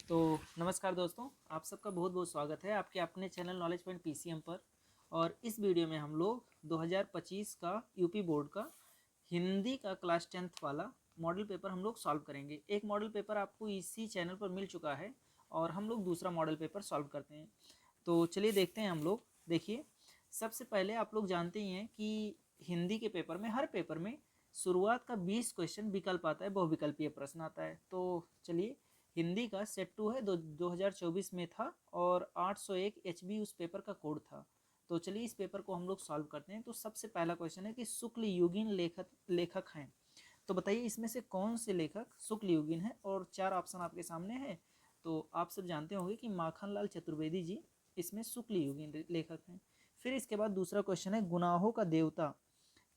तो नमस्कार दोस्तों, आप सबका बहुत बहुत स्वागत है आपके अपने चैनल नॉलेज पॉइंट पीसीएम पर। और इस वीडियो में हम लोग 2025 का यूपी बोर्ड का हिंदी का क्लास 10th वाला मॉडल पेपर हम लोग सॉल्व करेंगे। एक मॉडल पेपर आपको इसी चैनल पर मिल चुका है और हम लोग दूसरा मॉडल पेपर सॉल्व करते हैं। तो चलिए देखते हैं हम लोग। देखिए, सबसे पहले आप लोग जानते ही हैं कि हिंदी के पेपर में, हर पेपर में शुरुआत का 20 क्वेश्चन विकल्प आता है, बहुविकल्पीय प्रश्न आता है। तो चलिए, हिंदी का सेट 2 है, 2024 में था और 801 HB उस पेपर का कोड था। तो चलिए इस पेपर को हम लोग सॉल्व करते हैं। तो सबसे पहला क्वेश्चन है कि शुक्ल युगीन लेखक हैं। तो बताइए इसमें से कौन से लेखक शुक्ल युगीन है, और चार ऑप्शन आपके सामने है। तो आप सब जानते होंगे कि माखनलाल चतुर्वेदी जी इसमें शुक्ल युगीन लेखक हैं। फिर इसके बाद दूसरा क्वेश्चन है गुनाहों का देवता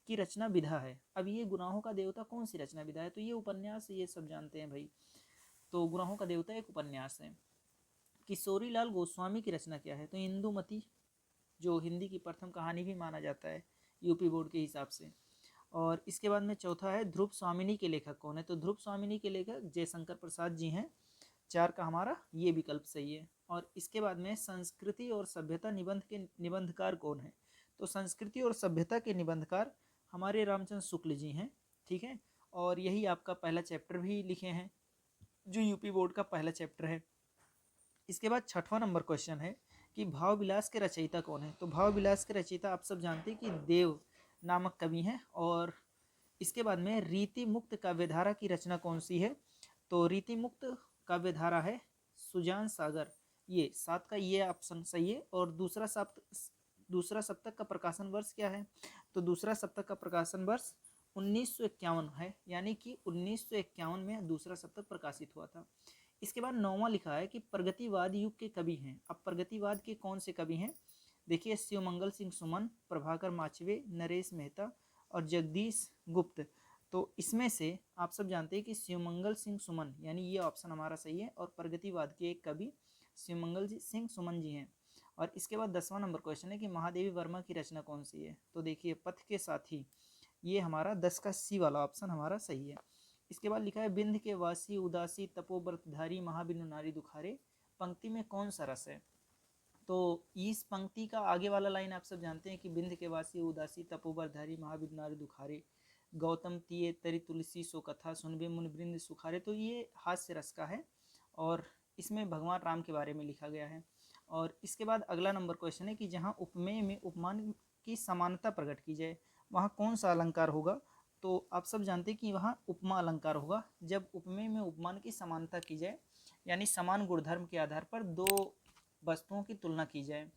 की रचना विधा है। अब ये गुनाहों का देवता कौन सी रचना विधा है, तो ये उपन्यास, ये सब जानते हैं भाई। तो गुनाहों का देवता एक उपन्यास है। किशोरी लाल गोस्वामी की रचना क्या है, तो इंदुमती, जो हिंदी की प्रथम कहानी भी माना जाता है यूपी बोर्ड के हिसाब से। और इसके बाद में चौथा है ध्रुव स्वामिनी के लेखक कौन है, तो ध्रुव स्वामिनी के लेखक जयशंकर प्रसाद जी हैं। चार का हमारा ये विकल्प सही है। और इसके बाद में संस्कृति और सभ्यता निबंध के निबंधकार कौन है, तो संस्कृति और सभ्यता के निबंधकार हमारे रामचंद्र शुक्ल जी हैं। ठीक है, और यही आपका पहला चैप्टर भी लिखे हैं, जो यूपी बोर्ड का पहला चैप्टर है। इसके बाद छठवां नंबर क्वेश्चन है कि भाव विलास के रचयिता कौन है, तो भाव विलास के रचयिता आप सब जानते हैं कि देव नामक कवि हैं। और इसके बाद में रीति मुक्त काव्यधारा की रचना कौन सी है, तो रीति मुक्त काव्यधारा है सुजान सागर। ये सात का ये ऑप्शन सही है। और दूसरा सप्तक का प्रकाशन वर्ष क्या है, तो दूसरा सप्तक का प्रकाशन वर्ष 1951 है, यानी कि 1951 में दूसरा सप्तक प्रकाशित हुआ था। इसके बाद नौवां लिखा है कि प्रगतिवाद युग के कवि हैं। अब प्रगतिवाद के कौन से कवि हैं, देखिए शिवमंगल सिंह सुमन, प्रभाकर माचवे, नरेश मेहता और जगदीश गुप्त। तो इसमें से आप सब जानते हैं कि शिवमंगल सिंह सुमन, यानी ये ऑप्शन हमारा सही है। और प्रगतिवाद के एक कवि शिवमंगल सिंह सुमन जी हैं। और इसके बाद 10वां नंबर क्वेश्चन है कि महादेवी वर्मा की रचना कौन सी है, तो देखिए पथ के साथी, ये हमारा 10 का सी वाला ऑप्शन हमारा सही है। इसके बाद लिखा है बिंद के वासी उदासी तपोव्रतधारी महाबिनु नारी दुखारे, पंक्ति में कौन सा रस है, तो इस पंक्ति का आगे वाला लाइन आप सब जानते हैं कि बिंद के वासी उदासी तपोव्रतधारी महाबिनु नारी दुखारे, गौतम तिये तरि तुलसी सो कथा सुनबे मुनि वृंद सुखारे। तो ये हास्य रस का है और इसमें भगवान राम के बारे में लिखा गया है। और इसके बाद अगला नंबर क्वेश्चन है कि जहाँ उपमेय में उपमान की समानता प्रकट की जाए, वहाँ कौन सा अलंकार होगा, तो आप सब जानते हैं कि वहाँ उपमा अलंकार होगा। जब उपमेय में उपमान की समानता की जाए, यानी समान गुणधर्म के आधार पर दो वस्तुओं की तुलना की जाए।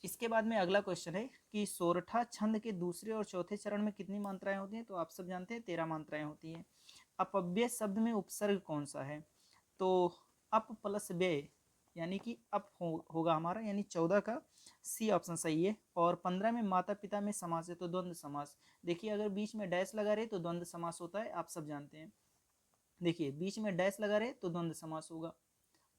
इसके बाद में अगला क्वेश्चन है कि सोरठा छंद के दूसरे और चौथे चरण में कितनी मात्राएं होती हैं, तो आप सब जानते हैं 13 मात्राएं होती हैं। अपव्यय शब्द में उपसर्ग कौन सा है, तो अप प्लस व्यय, यानी कि अप होगा हमारा, यानी 14 का सी ऑप्शन सही है। और 15 में माता पिता में समास है, तो द्वंद्व समास। देखिए अगर बीच में डैश लगा रहे तो द्वंद्व समास होता है, आप सब जानते हैं। देखिए बीच में डैश लगा रहे तो द्वंद्व समास होगा।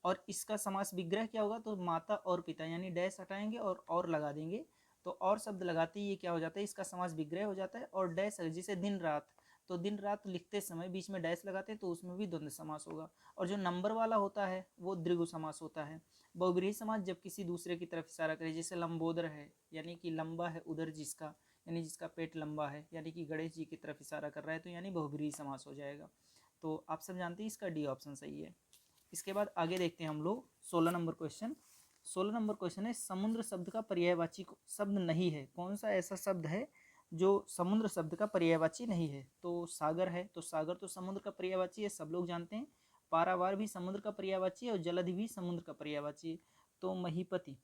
और इसका समास विग्रह क्या होगा, तो माता और पिता, यानी डैश हटाएंगे और लगा देंगे, तो और शब्द लगाते ही ये क्या हो जाता है, इसका समास विग्रह हो जाता है। और डैश जैसे दिन रात, तो दिन रात लिखते समय बीच में डैश लगाते हैं तो उसमें भी द्वंद्व समास होगा। और जो नंबर वाला होता है वो द्विगु समास होता है। बहुब्रीहि समास जब किसी दूसरे की तरफ इशारा करे, जैसे लंबोदर है, यानी कि लंबा है उधर जिसका, यानी जिसका पेट लंबा है, यानी कि गणेश जी की तरफ इशारा कर रहा है, तो यानी बहुब्रीहि समास हो जाएगा। तो आप सब जानते हैं इसका डी ऑप्शन सही है। इसके बाद आगे देखते हैं हम लोग 16 नंबर क्वेश्चन। 16 नंबर क्वेश्चन है समुद्र शब्द का पर्यायवाची शब्द नहीं है, कौन सा ऐसा शब्द है जो समुद्र शब्द का पर्यायवाची नहीं है, तो सागर है। तो सागर तो समुद्र का पर्यायवाची है, सब लोग जानते हैं। पारावार भी समुद्र का पर्यायवाची है और जलधि भी समुद्र का पर्यायवाची है, तो महीपति,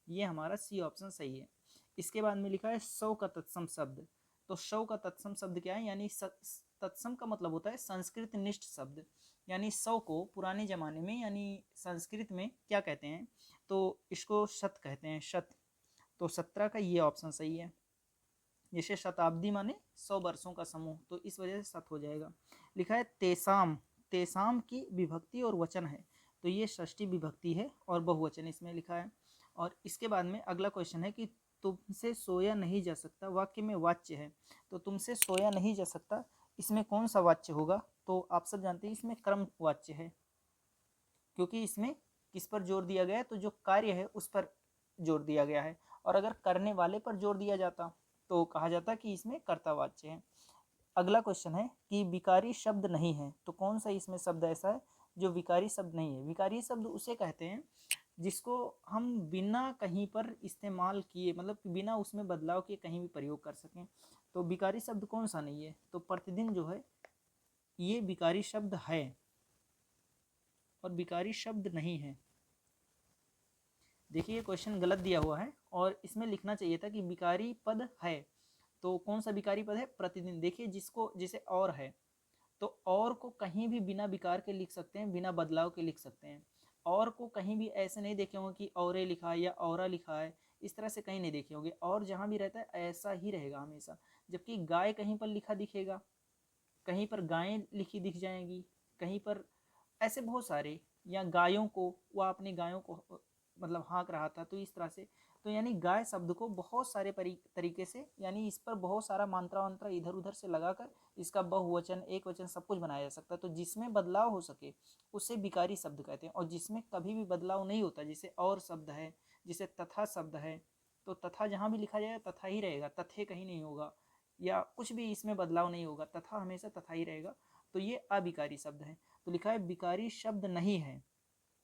ये हमारा सी ऑप्शन सही है। इसके बाद में लिखा है सौ का तत्सम शब्द, तो सौ का तत्सम शब्द क्या है, यानी तत्सम का मतलब होता है संस्कृत निष्ठ शब्द। यानी सौ को पुराने ज़माने में, यानी संस्कृत में क्या कहते हैं, तो इसको शत कहते हैं, शत। तो 17 का ये ऑप्शन सही है। जैसे शताब्दी माने 100 वर्षों का समूह, तो इस वजह से शत हो जाएगा। लिखा है तेसाम, तेसाम की विभक्ति और वचन है, तो ये षष्ठी विभक्ति है और बहुवचन इसमें लिखा है। और इसके बाद में अगला क्वेश्चन है कि तुमसे सोया नहीं जा सकता, वाक्य में वाच्य है, तो तुमसे सोया नहीं जा सकता, इसमें कौन सा वाच्य होगा, तो आप सब जानते हैं इसमें कर्म वाच्य है, क्योंकि इसमें किस पर जोर दिया गया है, तो जो कार्य है उस पर जोर दिया गया है। और अगर करने वाले पर जोर दिया जाता तो कहा जाता कि इसमें कर्तावाच्य है। अगला क्वेश्चन है कि विकारी शब्द नहीं है, तो कौन सा इसमें शब्द ऐसा है जो विकारी शब्द नहीं है। विकारी शब्द उसे कहते हैं जिसको हम बिना कहीं पर इस्तेमाल किए, मतलब बिना उसमें बदलाव किए कहीं भी प्रयोग कर सकें। तो विकारी शब्द कौन सा नहीं है, तो प्रतिदिन जो है ये विकारी शब्द है और विकारी शब्द नहीं है। देखिए क्वेश्चन गलत दिया हुआ है और इसमें लिखना चाहिए था कि विकारी पद है। तो कौन सा विकारी पद है, प्रतिदिन। देखिए जिसको जैसे और है, तो और को कहीं भी बिना विकार के लिख सकते हैं, बिना बदलाव के लिख सकते हैं। और को कहीं भी ऐसे नहीं देखे होंगे कि औरे लिखा है या औरा लिखा है, इस तरह से कहीं नहीं देखे होंगे। और जहाँ भी रहता है ऐसा ही रहेगा हमेशा। जबकि गाय कहीं पर लिखा दिखेगा, कहीं पर गायें लिखी दिख जाएंगी, कहीं पर ऐसे बहुत सारे, या गायों को, वह अपनी गायों को मतलब हाँक रहा था, तो इस तरह से। तो यानी गाय शब्द को बहुत सारे तरीके से, यानी इस पर बहुत सारा मंत्रा वंत्रा इधर उधर से लगाकर इसका बहुवचन एक वचन सब कुछ बनाया जा सकता है। तो जिसमें बदलाव हो सके उसे विकारी शब्द कहते हैं। और जिसमें कभी भी बदलाव नहीं होता, जैसे और शब्द है, जैसे तथा शब्द है, तो तथा जहाँ भी लिखा जाएगा तथा ही रहेगा, तथे कहीं नहीं होगा, या कुछ भी इसमें बदलाव नहीं होगा, तथा हमेशा तथा ही रहेगा। तो ये अविकारी शब्द है। तो लिखा है विकारी शब्द नहीं है,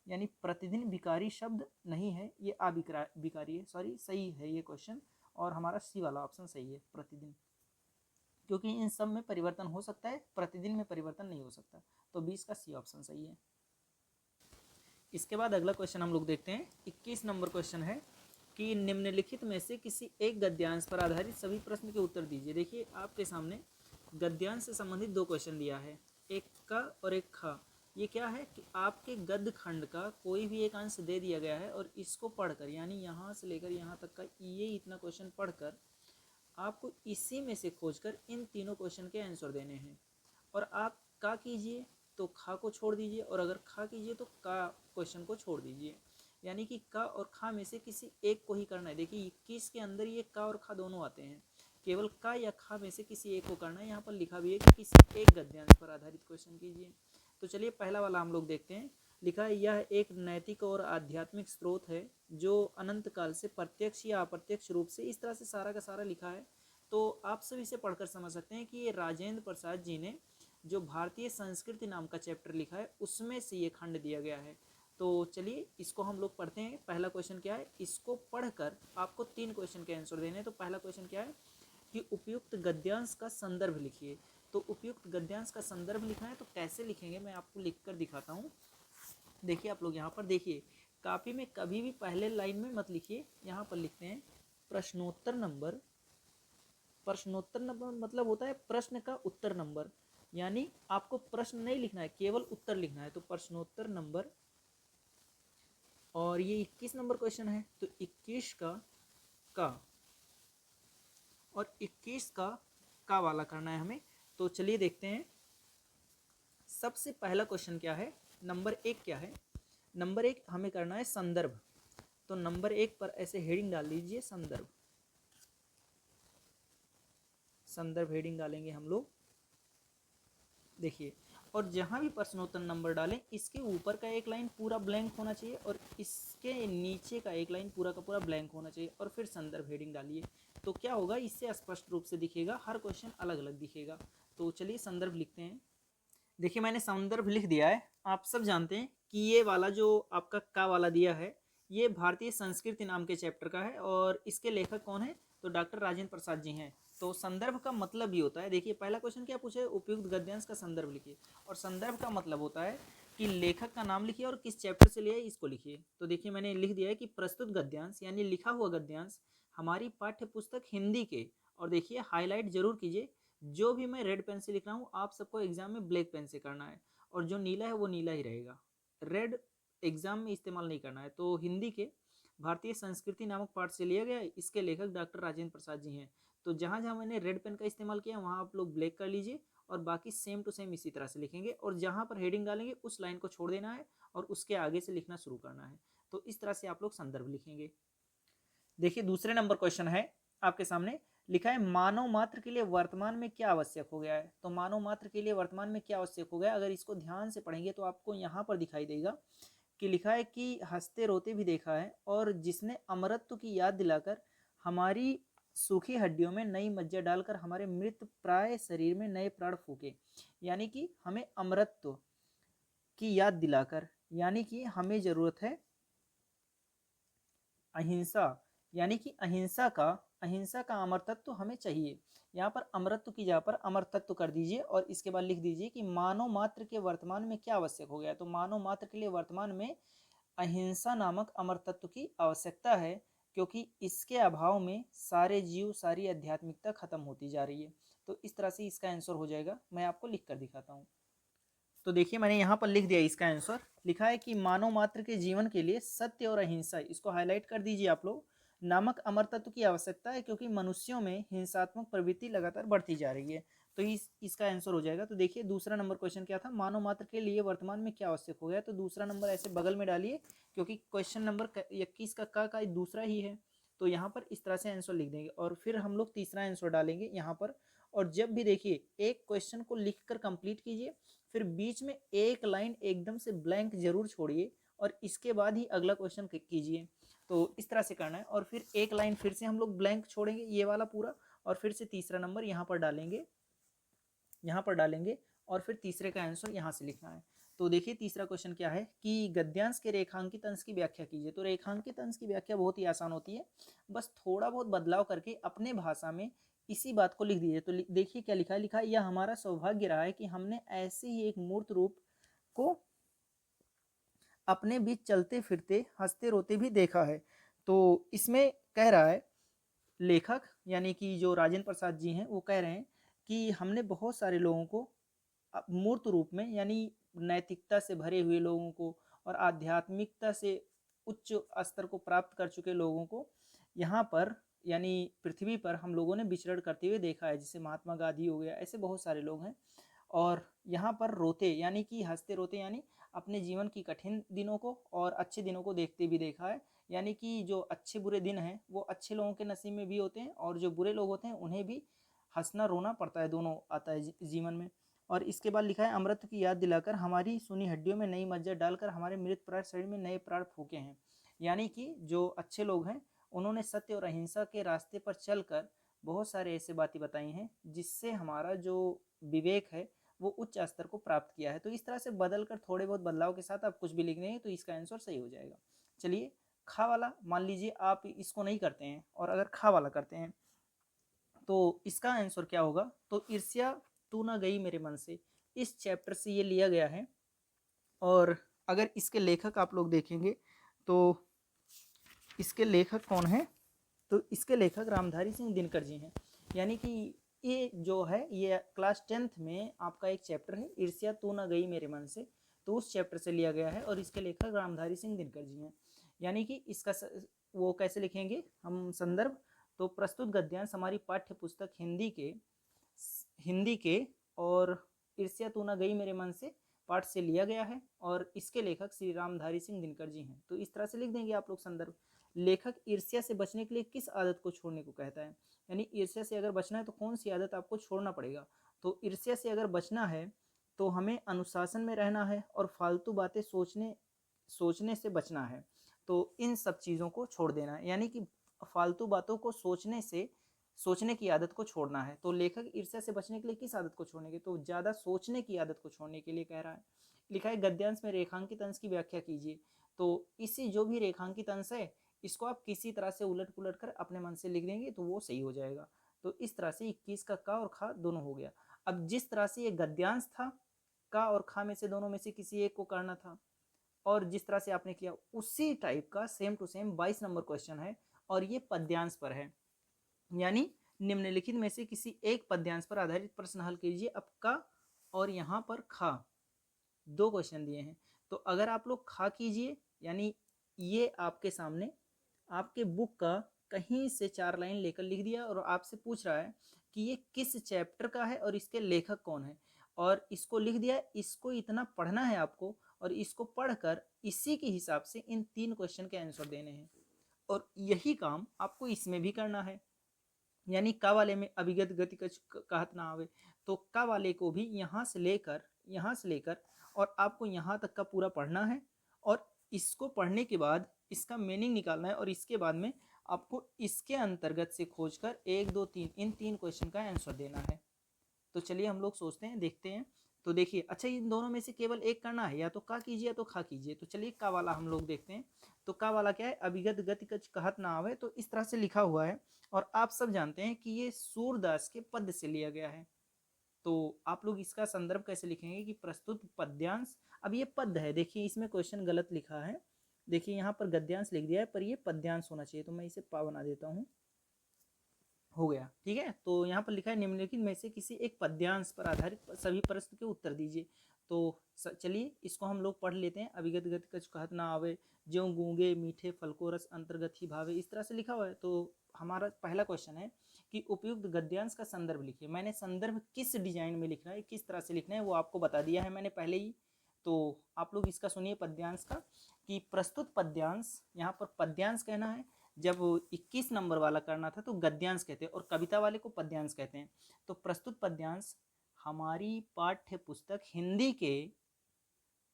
यानी प्रतिदिन विकारी शब्द नहीं है, ये अविकारी है। सॉरी, सही है ये क्वेश्चन, और हमारा सी वाला ऑप्शन सही है, प्रतिदिन। क्योंकि इन सब में परिवर्तन हो सकता है, प्रतिदिन में परिवर्तन नहीं हो सकता। तो 20 का सी ऑप्शन सही है। इसके बाद अगला क्वेश्चन हम लोग देखते हैं। 21 नंबर क्वेश्चन है कि निम्नलिखित में से किसी एक गद्यांश पर आधारित सभी प्रश्न के उत्तर दीजिए। देखिए आपके सामने गद्यांश से संबंधित दो क्वेश्चन दिया है, एक का और एक खा। ये क्या है कि आपके गद्य खंड का कोई भी एक अंश दे दिया गया है, और इसको पढ़कर, यानी यहाँ से लेकर यहाँ तक का ये इतना क्वेश्चन पढ़कर आपको इसी में से खोजकर इन तीनों क्वेश्चन के आंसर देने हैं। और आप का कीजिए तो खा को छोड़ दीजिए, और अगर खा कीजिए तो का क्वेश्चन को छोड़ दीजिए। यानी कि का और खा में से किसी एक को ही करना है। देखिए 21 के अंदर ये का और खा दोनों आते हैं, केवल का या खा में से किसी एक को करना है। यहाँ पर लिखा भी है कि किसी एक गद्यांश पर आधारित क्वेश्चन कीजिए। तो चलिए पहला वाला हम लोग देखते हैं। लिखा है यह एक नैतिक और आध्यात्मिक स्रोत है जो अनंत काल से प्रत्यक्ष या अप्रत्यक्ष रूप से, इस तरह से सारा का सारा लिखा है। तो आप सब इसे पढ़कर समझ सकते हैं कि ये राजेंद्र प्रसाद जी ने जो भारतीय संस्कृति नाम का चैप्टर लिखा है उसमें से ये खंड दिया गया है। तो चलिए इसको हम लोग पढ़ते हैं। पहला क्वेश्चन क्या है, इसको पढ़कर आपको 3 क्वेश्चन के आंसर देने हैं। तो पहला क्वेश्चन क्या है कि उपयुक्त गद्यांश का संदर्भ लिखिए। तो उपयुक्त गद्यांश का संदर्भ लिखना है तो कैसे लिखेंगे, मैं आपको लिखकर दिखाता हूँ। देखिए आप लोग यहाँ पर देखिए, कॉपी में कभी भी पहले लाइन में मत लिखिए, यहाँ पर लिखते हैं प्रश्नोत्तर नंबर। प्रश्नोत्तर नंबर मतलब होता है प्रश्न का उत्तर नंबर, यानी आपको प्रश्न नहीं लिखना है, केवल उत्तर लिखना है। तो प्रश्नोत्तर नंबर, और ये 21 नंबर क्वेश्चन है, तो 21 का और 21 का वाला करना है हमें। तो चलिए देखते हैं। सबसे पहला क्वेश्चन क्या है, नंबर 1 क्या है। नंबर 1 हमें करना है संदर्भ। तो नंबर 1 पर ऐसे हेडिंग डाल दीजिए संदर्भ। संदर्भ हेडिंग डालेंगे हम लोग। देखिए, और जहाँ भी प्रश्नोत्तर नंबर डालें इसके ऊपर का एक लाइन पूरा ब्लैंक होना चाहिए, और इसके नीचे का एक लाइन पूरा का पूरा ब्लैंक होना चाहिए, और फिर संदर्भ हेडिंग डालिए। तो क्या होगा, इससे स्पष्ट रूप से दिखेगा, हर क्वेश्चन अलग अलग दिखेगा। तो चलिए संदर्भ लिखते हैं। देखिए मैंने संदर्भ लिख दिया है। आप सब जानते हैं कि ये वाला जो आपका का वाला दिया है ये भारतीय संस्कृति नाम के चैप्टर का है, और इसके लेखक कौन है, तो डॉक्टर राजेंद्र प्रसाद जी हैं। तो संदर्भ का मतलब भी होता है, देखिए पहला क्वेश्चन क्या पूछे, उपयुक्त गद्यांश का संदर्भ लिखिए। और संदर्भ का मतलब होता है कि लेखक का नाम लिखिए और किस चैप्टर से लिया है इसको लिखिए। तो देखिए मैंने लिख दिया है कि प्रस्तुत गद्यांश यानी लिखा हुआ गद्यांश हमारी पाठ्य पुस्तक हिंदी के, और देखिए हाईलाइट जरूर कीजिए, जो भी मैं रेड पेन से लिख रहा हूँ आप सबको एग्जाम में ब्लैक पेन से करना है, और जो नीला है वो नीला ही रहेगा, रेड एग्जाम में इस्तेमाल नहीं करना है। तो हिंदी के भारतीय संस्कृति नामक पाठ से लिया गया है, इसके लेखक डॉक्टर राजेंद्र प्रसाद जी हैं। तो जहाँ जहाँ मैंने रेड पेन का इस्तेमाल किया वहाँ आप लोग ब्लैक कर लीजिए, और बाकी सेम टू सेम इसी तरह से लिखेंगे, और जहाँ पर हेडिंग डालेंगे उस लाइन को छोड़ देना है और उसके आगे से लिखना शुरू करना है। तो इस तरह से आप लोग संदर्भ लिखेंगे। देखिए दूसरे नंबर क्वेश्चन है आपके सामने, लिखा है मानव मात्र के लिए वर्तमान में क्या आवश्यक हो गया है। तो मानव मात्र के लिए वर्तमान में क्या आवश्यक हो गया, अगर इसको ध्यान से पढ़ेंगे तो आपको यहाँ पर दिखाई देगा कि लिखा है कि हंसते रोते भी देखा है और जिसने अमरत्व की याद दिलाकर हमारी सूखी हड्डियों में नई मज्जा डालकर हमारे मृत प्राय शरीर में नए प्राण फूके। यानी कि हमें अमरत्व की याद दिलाकर, यानी कि हमें जरूरत है अहिंसा, यानी कि अहिंसा का अमर तत्व हमें चाहिए। यहाँ पर अमरत्व की जगह पर अमर तत्व कर दीजिए और इसके बाद लिख दीजिए कि मानव मात्र के वर्तमान में क्या आवश्यक हो गया। तो मानव मात्र के लिए वर्तमान में अहिंसा नामक अमर तत्व की आवश्यकता है, क्योंकि इसके अभाव में सारे जीव, सारी आध्यात्मिकता खत्म होती जा रही है। तो इस तरह से इसका आंसर हो जाएगा। मैं आपको लिख कर दिखाता हूँ। तो देखिए मैंने यहाँ पर लिख दिया इसका आंसर। लिखा है कि मानव मात्र के जीवन के लिए सत्य और अहिंसा, इसको हाईलाइट कर दीजिए आप लोग, नामक अमर तत्व की आवश्यकता है, क्योंकि मनुष्यों में हिंसात्मक प्रवृत्ति लगातार बढ़ती जा रही है। तो इसका आंसर हो जाएगा। तो देखिए दूसरा नंबर क्वेश्चन क्या था, मानव मात्र के लिए वर्तमान में क्या आवश्यक हो गया। तो दूसरा नंबर ऐसे बगल में डालिए, क्योंकि क्वेश्चन नंबर 21 का दूसरा ही है। तो यहाँ पर इस तरह से आंसर लिख देंगे और फिर हम लोग तीसरा आंसर डालेंगे यहाँ पर। और जब भी देखिए एक क्वेश्चन को लिख कर कंप्लीट कीजिए, फिर बीच में एक लाइन एकदम से ब्लैंक जरूर छोड़िए और इसके बाद ही अगला क्वेश्चन कीजिए। तो इस तरह से करना है। और फिर एक लाइन फिर से हम लोग ब्लैंक छोड़ेंगे, ये वाला पूरा, और फिर से तीसरा नंबर यहाँ पर डालेंगे और फिर तीसरे का आंसर यहाँ से लिखना है। तो देखिए तीसरा क्वेश्चन क्या है कि गद्यांश के रेखांकित अंश की व्याख्या कीजिए। तो रेखांकित अंश की व्याख्या बहुत ही आसान होती है, बस थोड़ा बहुत बदलाव करके अपने भाषा में इसी बात को लिख दीजिए। तो देखिए क्या लिखा है, यह हमारा सौभाग्य रहा है कि हमने ऐसे ही एक मूर्त रूप को अपने बीच चलते फिरते हंसते रोते भी देखा है। तो इसमें कह रहा है लेखक, यानी कि जो राजेंद्र प्रसाद जी हैं, वो कह रहे हैं कि हमने बहुत सारे लोगों को मूर्त रूप में, यानी नैतिकता से भरे हुए लोगों को और आध्यात्मिकता से उच्च स्तर को प्राप्त कर चुके लोगों को यहाँ पर, यानी पृथ्वी पर हम लोगों ने विचरण करते हुए देखा है। जैसे महात्मा गांधी हो गया, ऐसे बहुत सारे लोग हैं। और यहाँ पर रोते, यानी कि हंसते रोते, यानी अपने जीवन की कठिन दिनों को और अच्छे दिनों को देखते भी देखा है। यानी कि जो अच्छे बुरे दिन हैं वो अच्छे लोगों के नसीब में भी होते हैं, और जो बुरे लोग होते हैं उन्हें भी हंसना रोना पड़ता है, दोनों आता है जीवन में। और इसके बाद लिखा है अमृत की याद दिलाकर हमारी सुनी हड्डियों में नई मज्जा डालकर हमारे मृत प्राण शरीर में नए प्राण फूके हैं। यानी कि जो अच्छे लोग हैं उन्होंने सत्य और अहिंसा के रास्ते पर चलकर बहुत सारे ऐसे बातें बताई हैं जिससे हमारा जो विवेक है वो उच्च स्तर को प्राप्त किया है। तो इस तरह से बदल कर थोड़े बहुत बदलाव के साथ आप कुछ भी लिख देंगे तो इसका आंसर सही हो जाएगा। चलिए खा वाला मान लीजिए आप इसको नहीं करते हैं और अगर खा वाला करते हैं तो इसका आंसर क्या होगा। तो ईर्ष्या तू ना गई मेरे मन से, इस चैप्टर से ये लिया गया है। और अगर इसके लेखक आप लोग देखेंगे तो इसके लेखक कौन है, तो इसके लेखक रामधारी सिंह दिनकर जी हैं। यानी कि ये जो है ये क्लास 10th में आपका एक चैप्टर है ईर्ष्या तू ना गई मेरे मन से, तो उस चैप्टर से लिया गया है और इसके लेखक रामधारी सिंह दिनकर जी हैं। यानी कि इसका वो कैसे लिखेंगे हम संदर्भ, तो प्रस्तुत गद्यांश हमारी पाठ्य पुस्तक हिंदी के और ईर्ष्या तू ना गई मेरे मन से पाठ से लिया गया है और इसके लेखक श्री रामधारी सिंह दिनकर जी हैं। तो इस तरह से लिख देंगे आप लोग संदर्भ। लेखक ईर्ष्या से बचने के लिए किस आदत को छोड़ने को कहता है, यानी ईर्ष्या से अगर बचना है तो कौन सी आदत आपको छोड़ना पड़ेगा। तो ईर्ष्या से अगर बचना है तो हमें अनुशासन में रहना है और फालतू बातें सोचने से बचना है। तो इन सब चीज़ों को छोड़ देना है, यानी कि फालतू बातों को सोचने की आदत को छोड़ना है। तो लेखक ईर्ष्या से बचने के लिए किस आदत को छोड़ने के, तो ज़्यादा सोचने की आदत को छोड़ने के लिए कह रहा है। लिखा है गद्यांश में रेखांकित अंश की व्याख्या कीजिए। तो इसी जो भी रेखांकित अंश है इसको आप किसी तरह से उलट पुलट कर अपने मन से लिख देंगे तो वो सही हो जाएगा। तो इस तरह से 21 का और खा दोनों हो गया। अब जिस तरह से ये गद्यांश था, का और खा में से दोनों में से किसी एक को करना था, और जिस तरह से आपने किया उसी टाइप का same to same 22 number question है और ये पद्यांश पर है। यानी निम्नलिखित में से किसी एक पद्यांश पर आधारित प्रश्न हल कीजिए। अब का और यहाँ पर खा दो क्वेश्चन दिए हैं, तो अगर आप लोग खा कीजिए, यानी ये आपके सामने आपके बुक का कहीं से 4 लाइन लेकर लिख दिया और आपसे पूछ रहा है कि ये किस चैप्टर का है और इसके लेखक कौन है, और इसको लिख दिया। इसको इतना पढ़ना है आपको और इसको पढ़कर इसी के हिसाब से इन 3 क्वेश्चन के आंसर देने हैं और यही काम आपको इसमें भी करना है। यानी का वाले में अभिगत गति कहत ना आवे, तो का वाले को भी यहाँ से लेकर और आपको यहाँ तक का पूरा पढ़ना है और इसको पढ़ने के बाद इसका मीनिंग निकालना है और इसके बाद में आपको इसके अंतर्गत से खोजकर 1 2 3 इन 3 क्वेश्चन का आंसर देना है। तो चलिए हम लोग सोचते हैं, देखते हैं। तो देखिए, अच्छा इन दोनों में से केवल एक करना है, या तो का कीजिए या तो खा कीजिए। तो चलिए का वाला हम लोग देखते हैं। तो का वाला क्या है, अभिगत गति कछ कहत ना आवे, तो इस तरह से लिखा हुआ है। और आप सब जानते हैं कि ये सूरदास के पद से लिया गया है। तो आप लोग इसका संदर्भ कैसे लिखेंगे कि प्रस्तुत पद्यांश। अब ये पद है, देखिए इसमें क्वेश्चन गलत लिखा है। देखिए यहाँ पर गद्यांश लिख दिया है, पर ये पद्यांश होना चाहिए। तो मैं इसे पा बना देता हूँ, हो गया, ठीक है। तो यहाँ पर लिखा है निम्नलिखित में से किसी एक पद्यांश पर आधारित सभी प्रश्न के उत्तर दीजिए। तो चलिए इसको हम लोग पढ़ लेते हैं। अभिगत गति कछ कहत ना आवे, ज्यों गूंगे मीठे फल को रस अंतर्गत ही भावे, इस तरह से लिखा हुआ है। तो हमारा पहला क्वेश्चन है कि उपयुक्त गद्यांश का संदर्भ लिखिए। मैंने संदर्भ किस डिजाइन में लिखना है, किस तरह से लिखना है, वो आपको बता दिया है मैंने पहले ही। तो आप लोग इसका सुनिए पद्यांश का, कि प्रस्तुत पद्यांश, यहाँ पर पद्यांश कहना है। जब 21 नंबर वाला करना था तो गद्यांश कहते हैं, और कविता वाले को पद्यांश कहते हैं। तो प्रस्तुत पद्यांश हमारी पाठ्य पुस्तक हिंदी के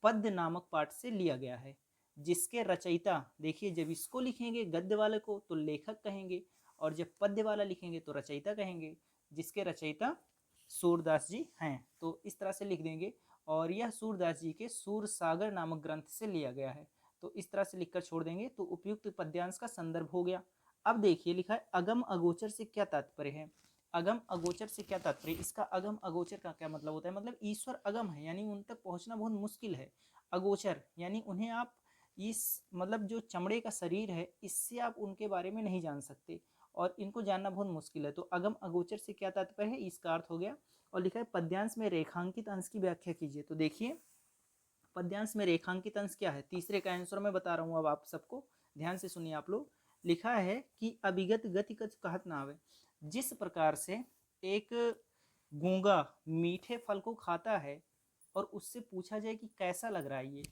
पद्य नामक पाठ से लिया गया है, जिसके रचयिता, देखिए जब इसको लिखेंगे गद्य वाले को तो लेखक कहेंगे, और जब पद्य वाला लिखेंगे तो रचयिता कहेंगे, जिसके रचयिता सूरदास जी हैं। तो इस तरह से लिख देंगे। और यह सूरदास जी के सूरसागर नामक ग्रंथ से लिया गया है। तो इस तरह से लिखकर छोड़ देंगे। तो उपयुक्त पद्यांश का संदर्भ हो गया। अब देखिए लिखा है अगम अगोचर से क्या तात्पर्य है। अगम अगोचर से क्या तात्पर्य, इसका अगम अगोचर का क्या मतलब होता है, मतलब ईश्वर अगम है, यानी उन तक पहुंचना बहुत मुश्किल है। अगोचर यानी उन्हें आप इस, मतलब जो चमड़े का शरीर है इससे आप उनके बारे में नहीं जान सकते, और इनको जानना बहुत मुश्किल है। तो अगम अगोचर से क्या तात्पर्य है, इसका अर्थ हो गया। और लिखा है पद्यांश में रेखांकित अंश की व्याख्या कीजिए। तो देखिए पद्यांश में रेखांकित अंश क्या है, तीसरे का आंसर मैं बता रहा हूँ अब आप सबको, ध्यान से सुनिए आप लोग। लिखा है कि अभिगत गति कहत ना आवे, जिस प्रकार से एक गूंगा मीठे फल को खाता है और उससे पूछा जाए कि कैसा लग रहा है ये,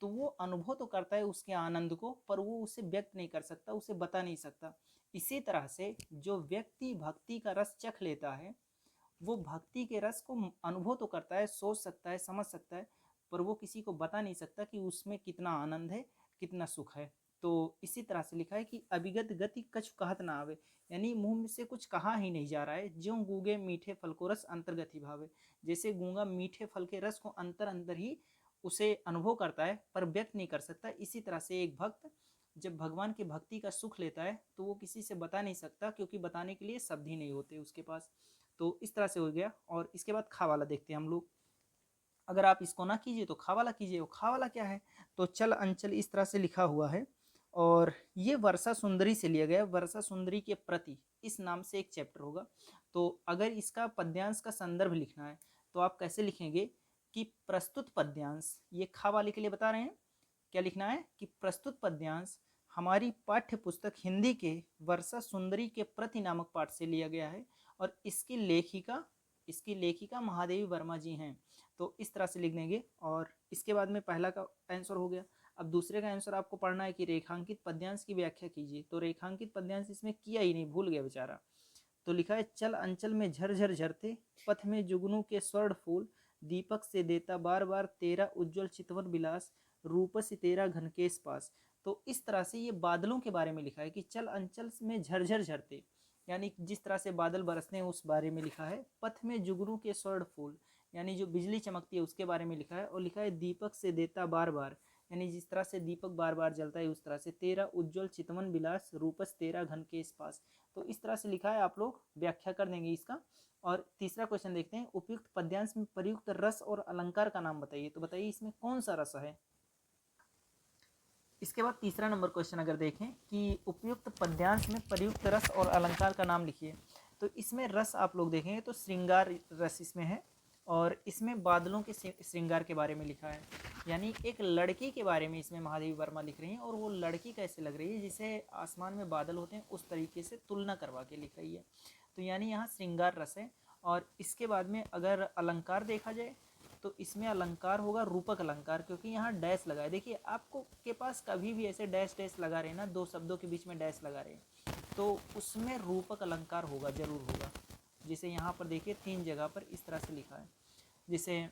तो वो अनुभव तो करता है उसके आनंद को, पर वो उसे व्यक्त नहीं कर सकता, उसे बता नहीं सकता। इसी तरह से जो व्यक्ति भक्ति का रस चख लेता है, वो भक्ति के रस को अनुभव तो करता है, सोच सकता है, समझ सकता है, पर वो किसी को बता नहीं सकता कि उसमें कितना आनंद है, कितना सुख है। तो इसी तरह से लिखा है कि अभिगत गति कछु कहत ना आवे, यानी मुंह में से कुछ कहा ही नहीं जा रहा है। ज्यों गूंगे मीठे फल को रस अंतर्गत ही भावे, जैसे गूंगा मीठे फल के रस को अंतर अंदर ही उसे अनुभव करता है, पर व्यक्त नहीं कर सकता। इसी तरह से एक भक्त जब भगवान की भक्ति का सुख लेता है तो वो किसी से बता नहीं सकता, क्योंकि बताने के लिए शब्द ही नहीं होते उसके पास। तो इस तरह से हो गया। और इसके बाद खा वाला देखते हैं हम लोग। अगर आप इसको ना कीजिए तो खा वाला कीजिए। वो खा वाला क्या है, तो चल अंचल इस तरह से लिखा हुआ है, और ये वर्षा सुंदरी से लिया गया। वर्षा सुंदरी के प्रति इस नाम से एक चैप्टर होगा। तो अगर इसका पद्यांश का संदर्भ लिखना है तो आप कैसे लिखेंगे कि प्रस्तुत पद्यांश, ये खा वाले के लिए बता रहे हैं, क्या लिखना है कि प्रस्तुत पद्यांश हमारी पाठ्य पुस्तक हिंदी के वर्षा सुंदरी के प्रति नामक पाठ से लिया गया है, और इसकी लेखिका महादेवी वर्मा जी हैं। तो इस तरह से लिख देंगे। और इसके बाद में पहला का आंसर हो गया। अब दूसरे का आंसर आपको पढ़ना है कि रेखांकित पद्यांश की व्याख्या कीजिए। तो रेखांकित पद्यांश इसमें किया ही नहीं, भूल गया बेचारा। तो लिखा है चल अंचल में झरझर झरते, पथ में जुगनू के स्वर्ण फूल, दीपक से देता बार बार तेरा उज्जवल चितवन विलास, रूपस तेरा घनकेश पास। तो इस तरह से ये बादलों के बारे में लिखा है कि चल अंचल में झरझर झरते, यानी जिस तरह से बादल बरसते हैं उस बारे में लिखा है। पथ में जुगनू के स्वर्ण फूल, यानी जो बिजली चमकती है उसके बारे में लिखा है। और लिखा है दीपक से देता बार बार, यानी जिस तरह से दीपक बार बार जलता है उस तरह से। तेरा उज्जवल चितवन विलास, रूपस तेरा घनकेश पास। तो इस तरह से लिखा है, आप लोग व्याख्या कर देंगे इसका। और तीसरा क्वेश्चन देखते हैं, उपयुक्त पद्यांश में प्रयुक्त रस और अलंकार का नाम बताइए। तो बताइए इसमें कौन सा रस है। इसके बाद तीसरा नंबर क्वेश्चन अगर देखें कि उपयुक्त पद्यांश में प्रयुक्त रस और अलंकार का नाम लिखिए। तो इसमें रस आप लोग देखेंगे तो श्रृंगार रस इसमें है, और इसमें बादलों के श्रृंगार के बारे में लिखा है, यानी एक लड़की के बारे में इसमें महादेवी वर्मा लिख रही हैं। और वो लड़की कैसे लग रही है, जिसे आसमान में बादल होते हैं उस तरीके से तुलना करवा के लिख रही है। तो यानी यहाँ श्रृंगार रस है। और इसके बाद में अगर अलंकार देखा जाए तो इसमें अलंकार होगा रूपक अलंकार, क्योंकि यहाँ डैश लगा है। देखिए आपको के पास कभी भी ऐसे डैश डैश लगा रहे ना, दो शब्दों के बीच में डैश लगा रहे, तो उसमें रूपक अलंकार होगा, जरूर होगा। जैसे यहाँ पर देखिए 3 जगह पर इस तरह से लिखा है, जैसे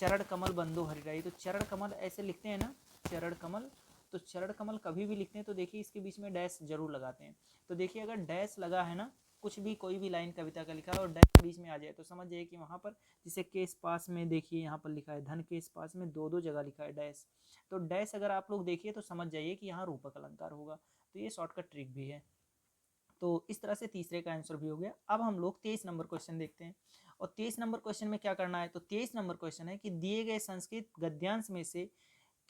चरण कमल बंदो हरिराई, तो चरण कमल ऐसे लिखते हैं ना, चरण कमल, तो चरण कमल कभी भी लिखते हैं तो देखिए इसके बीच में डैश जरूर लगाते हैं। तो देखिए अगर डैश लगा है ना, कुछ भी कोई भी लाइन कविता का लिखा है और डैश बीच में आ जाए तो समझ जाइए कि वहाँ पर, जिसे केस पास में देखिए यहाँ पर लिखा है, धन केस पास में दो दो जगह लिखा है डैश, तो डैश अगर आप लोग देखिए तो समझ जाइए कि यहाँ रूपक अलंकार होगा। तो ये शॉर्टकट ट्रिक भी है। तो इस तरह से तीसरे का आंसर भी हो गया। अब हम लोग 23 नंबर क्वेश्चन देखते हैं। और 23 नंबर क्वेश्चन में क्या करना है, तो 23 नंबर क्वेश्चन है कि दिए गए संस्कृत गद्यांश में से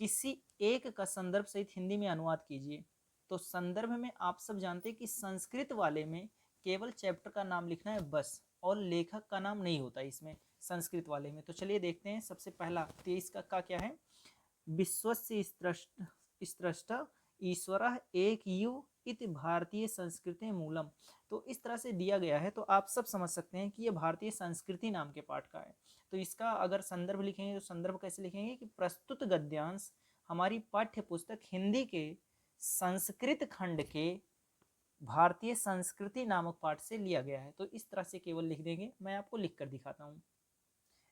किसी एक का संदर्भ सहित हिंदी में अनुवाद कीजिए। तो संदर्भ में आप सब जानते हैं कि संस्कृत वाले में केवल चैप्टर का नाम लिखना है बस, और लेखक का नाम नहीं होता इसमें संस्कृत वाले में। तो चलिए देखते हैं। सबसे पहला 23 का क्या है, विश्वस्य स्रष्टा ईश्वरः एक यु इति भारतीय संस्कृति मूलम। तो इस तरह से दिया गया है, तो आप सब समझ सकते हैं कि ये भारतीय संस्कृति नाम के पाठ का है। तो इसका अगर संदर्भ लिखेंगे तो संदर्भ कैसे लिखेंगे कि प्रस्तुत गद्यांश हमारी पाठ्य पुस्तक हिंदी के संस्कृत खंड के भारतीय संस्कृति नामक पाठ से लिया गया है। तो इस तरह से केवल लिख देंगे। मैं आपको लिख कर दिखाता हूँ।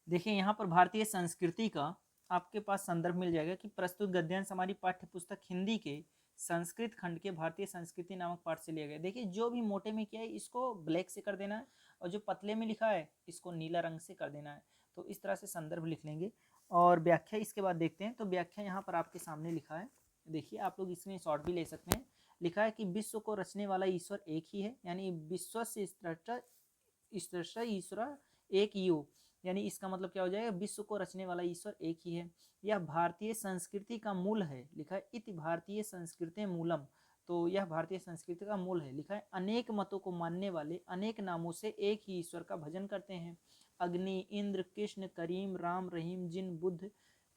देखिए यहाँ पर भारतीय संस्कृति का आपके पास संदर्भ मिल जाएगा कि प्रस्तुत गद्यांश हमारी पाठ्य पुस्तक हिंदी के संस्कृत खंड के भारतीय संस्कृति नामक पाठ से लिया गया। देखिए जो भी मोटे में किया है इसको ब्लैक से कर देना है, और जो पतले में लिखा है इसको नीला रंग से कर देना है। तो इस तरह से संदर्भ लिख लेंगे। और व्याख्या इसके बाद देखते हैं। तो व्याख्या यहाँ पर आपके सामने लिखा है, देखिए आप लोग इसमें शॉर्ट भी ले सकते हैं। लिखा है कि विश्व को रचने वाला ईश्वर एक ही है, यानी विश्व से ईश्वर एक यु, यानी इसका मतलब क्या हो जाएगा, विश्व को रचने वाला ईश्वर एक ही है। यह भारतीय संस्कृति का मूल है। लिखा है इति भारतीय संस्कृति मूलम, तो यह भारतीय संस्कृति का मूल है। लिखा है अनेक मतों को मानने वाले अनेक नामों से एक ही ईश्वर का भजन करते हैं। अग्नि, इंद्र, कृष्ण, करीम, राम, रहीम, जिन, बुद्ध,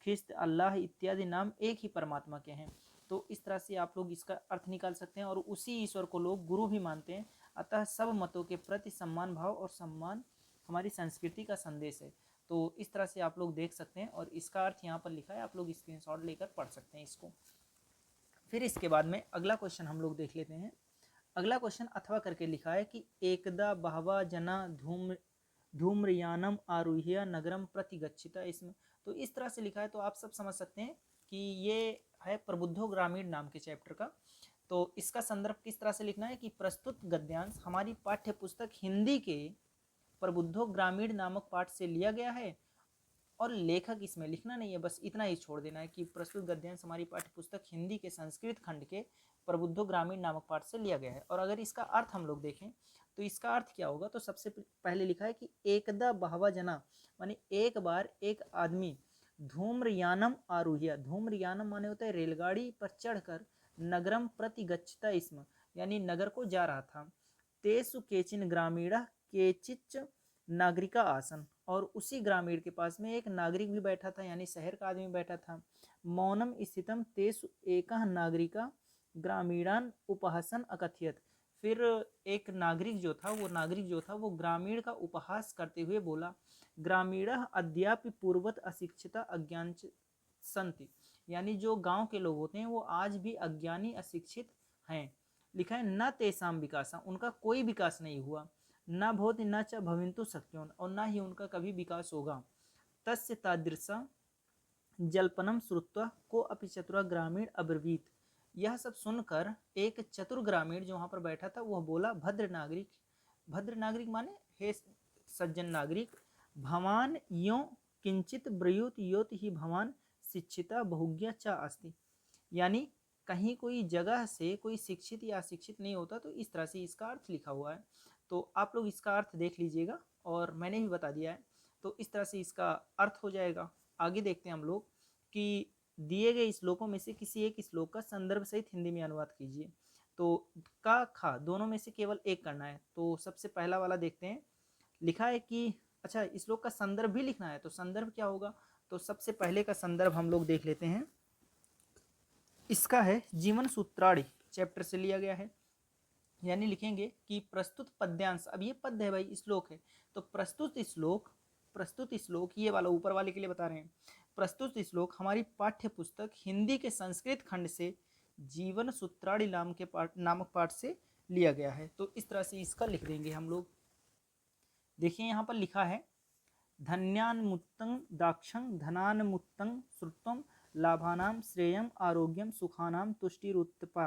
ख्रिस्त, अल्लाह इत्यादि नाम एक ही परमात्मा के हैं। तो इस तरह से आप लोग इसका अर्थ निकाल सकते हैं। और उसी ईश्वर को लोग गुरु भी मानते हैं। अतः सब मतों के प्रति सम्मान भाव और सम्मान हमारी संस्कृति का संदेश है। तो इस तरह से आप लोग देख सकते हैं। और इसका अर्थ यहाँ पर लिखा है, आप लोग स्क्रीनशॉट लेकर पढ़ सकते हैं इसको। फिर इसके बाद में अगला क्वेश्चन हम लोग देख लेते हैं। अगला क्वेश्चन अथवा करके लिखा है कि एकदा बहवा जना धूम्रयानम आरुह्य नगरम प्रतिगच्छिता इसमें। तो इस तरह से लिखा है, तो आप सब समझ सकते हैं कि ये है प्रबुद्धो ग्रामीण नाम के चैप्टर का। तो इसका संदर्भ किस तरह से लिखना है कि प्रस्तुत गद्यांश हमारी पाठ्य पुस्तक हिंदी के प्रबुद्धो ग्रामीण नामक पाठ से लिया गया है। और लेखक इसमें लिखना नहीं है, बस इतना ही छोड़ देना है कि प्रस्तुत गद्यांश हमारी पाठ्य पुस्तक हिंदी के संस्कृत खंड के प्रबुद्धो ग्रामीण नामक पाठ से लिया गया है। और अगर इसका अर्थ हम लोग देखें तो इसका अर्थ क्या होगा, तो सबसे पहले लिखा है कि एकदा बहवा जना, माने एक बार एक आदमी, धूम्रयानम आरुह्य, धूम्रयानम माने होता है रेलगाड़ी पर चढ़कर, नगरम प्रतिगच्छता इसम, यानी नगर को जा रहा था। तेसु केचिन ग्रामीण केचिच नागरिका आसन, और उसी ग्रामीण के पास में एक नागरिक भी बैठा था, यानी शहर का आदमी बैठा था। मौनम स्थितम तेसु एकः नागरिका ग्रामीणान उपहासन अकथयत, फिर एक नागरिक जो था वो ग्रामीण का उपहास करते हुए बोला, ग्रामीणः अद्यापि पूर्वत अशिक्षिता अज्ञान संति, यानी जो गांव के लोग होते हैं वो आज भी अज्ञानी अशिक्षित हैं। लिखा है न तेसाम विकासा, उनका कोई विकास नहीं हुआ। न भवति न च भविन्तु शक्योन, और ना ही उनका कभी विकास होगा। तस्य तादृशा जल्पनम श्रुत्वा को अपि चतुरा ग्रामीण अब्रवीत, यह सब सुनकर एक चतुर ग्रामीण जो वहां पर बैठा था वह बोला, भद्र नागरिक, भद्र नागरिक माने हे सज्जन नागरिक, भवान यो किंचित ब्रयूत योत ही भवान शिक्षिता बहुज्ञा च अस्ति, यानी कहीं कोई जगह से कोई शिक्षित या अशिक्षित नहीं होता। तो इस तरह से इसका अर्थ लिखा हुआ है। तो आप लोग इसका अर्थ देख लीजिएगा, और मैंने भी बता दिया है। तो इस तरह से इसका अर्थ हो जाएगा। आगे देखते हैं हम लोग कि दिए गए श्लोकों में से किसी एक श्लोक का संदर्भ सहित हिंदी में अनुवाद कीजिए। तो का खा दोनों में से केवल एक करना है। तो सबसे पहला वाला देखते हैं। लिखा है कि अच्छा श्लोक का संदर्भ भी लिखना है, तो संदर्भ क्या होगा, तो सबसे पहले का संदर्भ हम लोग देख लेते हैं। इसका है जीवन सूत्राणि चैप्टर से लिया गया है। यानी लिखेंगे कि प्रस्तुत पद्यांश, अब ये पद है भाई, श्लोक है, तो प्रस्तुत श्लोक ये वाला ऊपर वाले के लिए बता रहे हैं। प्रस्तुत श्लोक हमारी पाठ्य पुस्तक हिंदी के संस्कृत खंड से जीवन सूत्राणि नामक पाठ से लिया गया है। तो इस तरह से इसका लिख देंगे हम लोग। देखिए यहाँ पर लिखा है धन्यान्मुत्तं दाक्षं धनान्मुत्तं श्रुत्वं लाभानां श्रेयम आरोग्यम सुखानाम तुष्टिरुत्पा।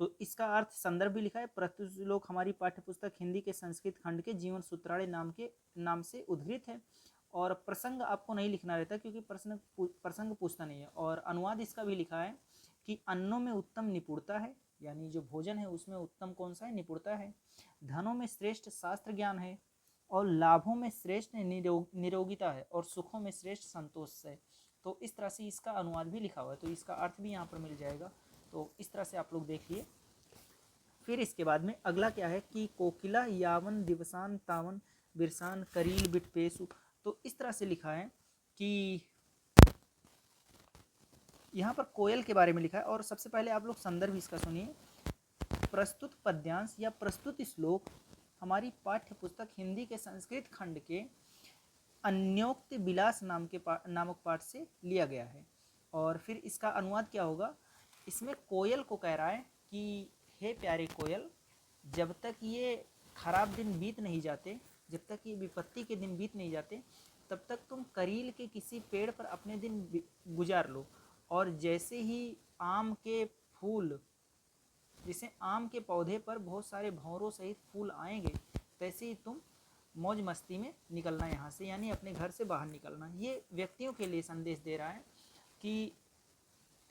तो इसका अर्थ संदर्भ भी लिखा है। प्रस्तुत श्लोक हमारी पाठ्यपुस्तक हिंदी के संस्कृत खंड के जीवन सूत्राणे नाम से उद्धृत है। और प्रसंग आपको नहीं लिखना रहता क्योंकि प्रसंग पूछता नहीं है। और अनुवाद इसका भी लिखा है कि अन्नों में उत्तम निपुणता है, यानी जो भोजन है उसमें उत्तम कौन सा है, निपुणता है। धनों में श्रेष्ठ शास्त्र ज्ञान है, और लाभों में श्रेष्ठ निरोगिता है, और सुखों में श्रेष्ठ संतोष है। तो इस तरह से इसका अनुवाद भी लिखा हुआ है, तो इसका अर्थ भी यहाँ पर मिल जाएगा। तो इस तरह से आप लोग देखिए। फिर इसके बाद में अगला क्या है कि कोकिला यावन दिवसान तावन बिरसान करील बिटपेसु। तो इस तरह से लिखा है कि यहाँ पर कोयल के बारे में लिखा है। और सबसे पहले आप लोग संदर्भ इसका सुनिए। प्रस्तुत पद्यांश या प्रस्तुत श्लोक हमारी पाठ्य पुस्तक हिंदी के संस्कृत खंड के अन्योक्त विलास नामक पाठ से लिया गया है। और फिर इसका अनुवाद क्या होगा, इसमें कोयल को कह रहा है कि हे प्यारे कोयल, जब तक ये खराब दिन बीत नहीं जाते, जब तक ये विपत्ति के दिन बीत नहीं जाते, तब तक तुम करील के किसी पेड़ पर अपने दिन गुजार लो। और जैसे ही आम के फूल, जैसे आम के पौधे पर बहुत सारे भंवरों सहित फूल आएंगे, तैसे ही तुम मौज मस्ती में निकलना यहाँ से, यानी अपने घर से बाहर निकलना। ये व्यक्तियों के लिए संदेश दे रहा है कि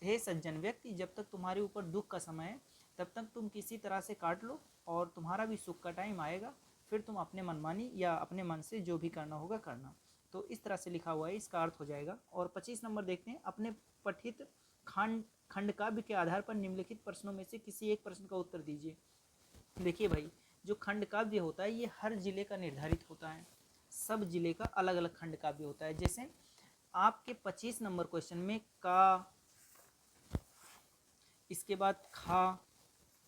हे सज्जन व्यक्ति, जब तक तुम्हारे ऊपर दुख का समय है तब तक तुम किसी तरह से काट लो, और तुम्हारा भी सुख का टाइम आएगा, फिर तुम अपने मनमानी या अपने मन से जो भी करना होगा करना। तो इस तरह से लिखा हुआ है, इसका अर्थ हो जाएगा। और 25 नंबर देखते हैं। अपने पठित खंड काव्य के आधार पर निम्नलिखित प्रश्नों में से किसी एक प्रश्न का उत्तर दीजिए। देखिए भाई, जो खंड काव्य होता है ये हर जिले का निर्धारित होता है, सब जिले का अलग अलग खंड काव्य होता है। जैसे आपके 25 नंबर क्वेश्चन में का, इसके बाद खा,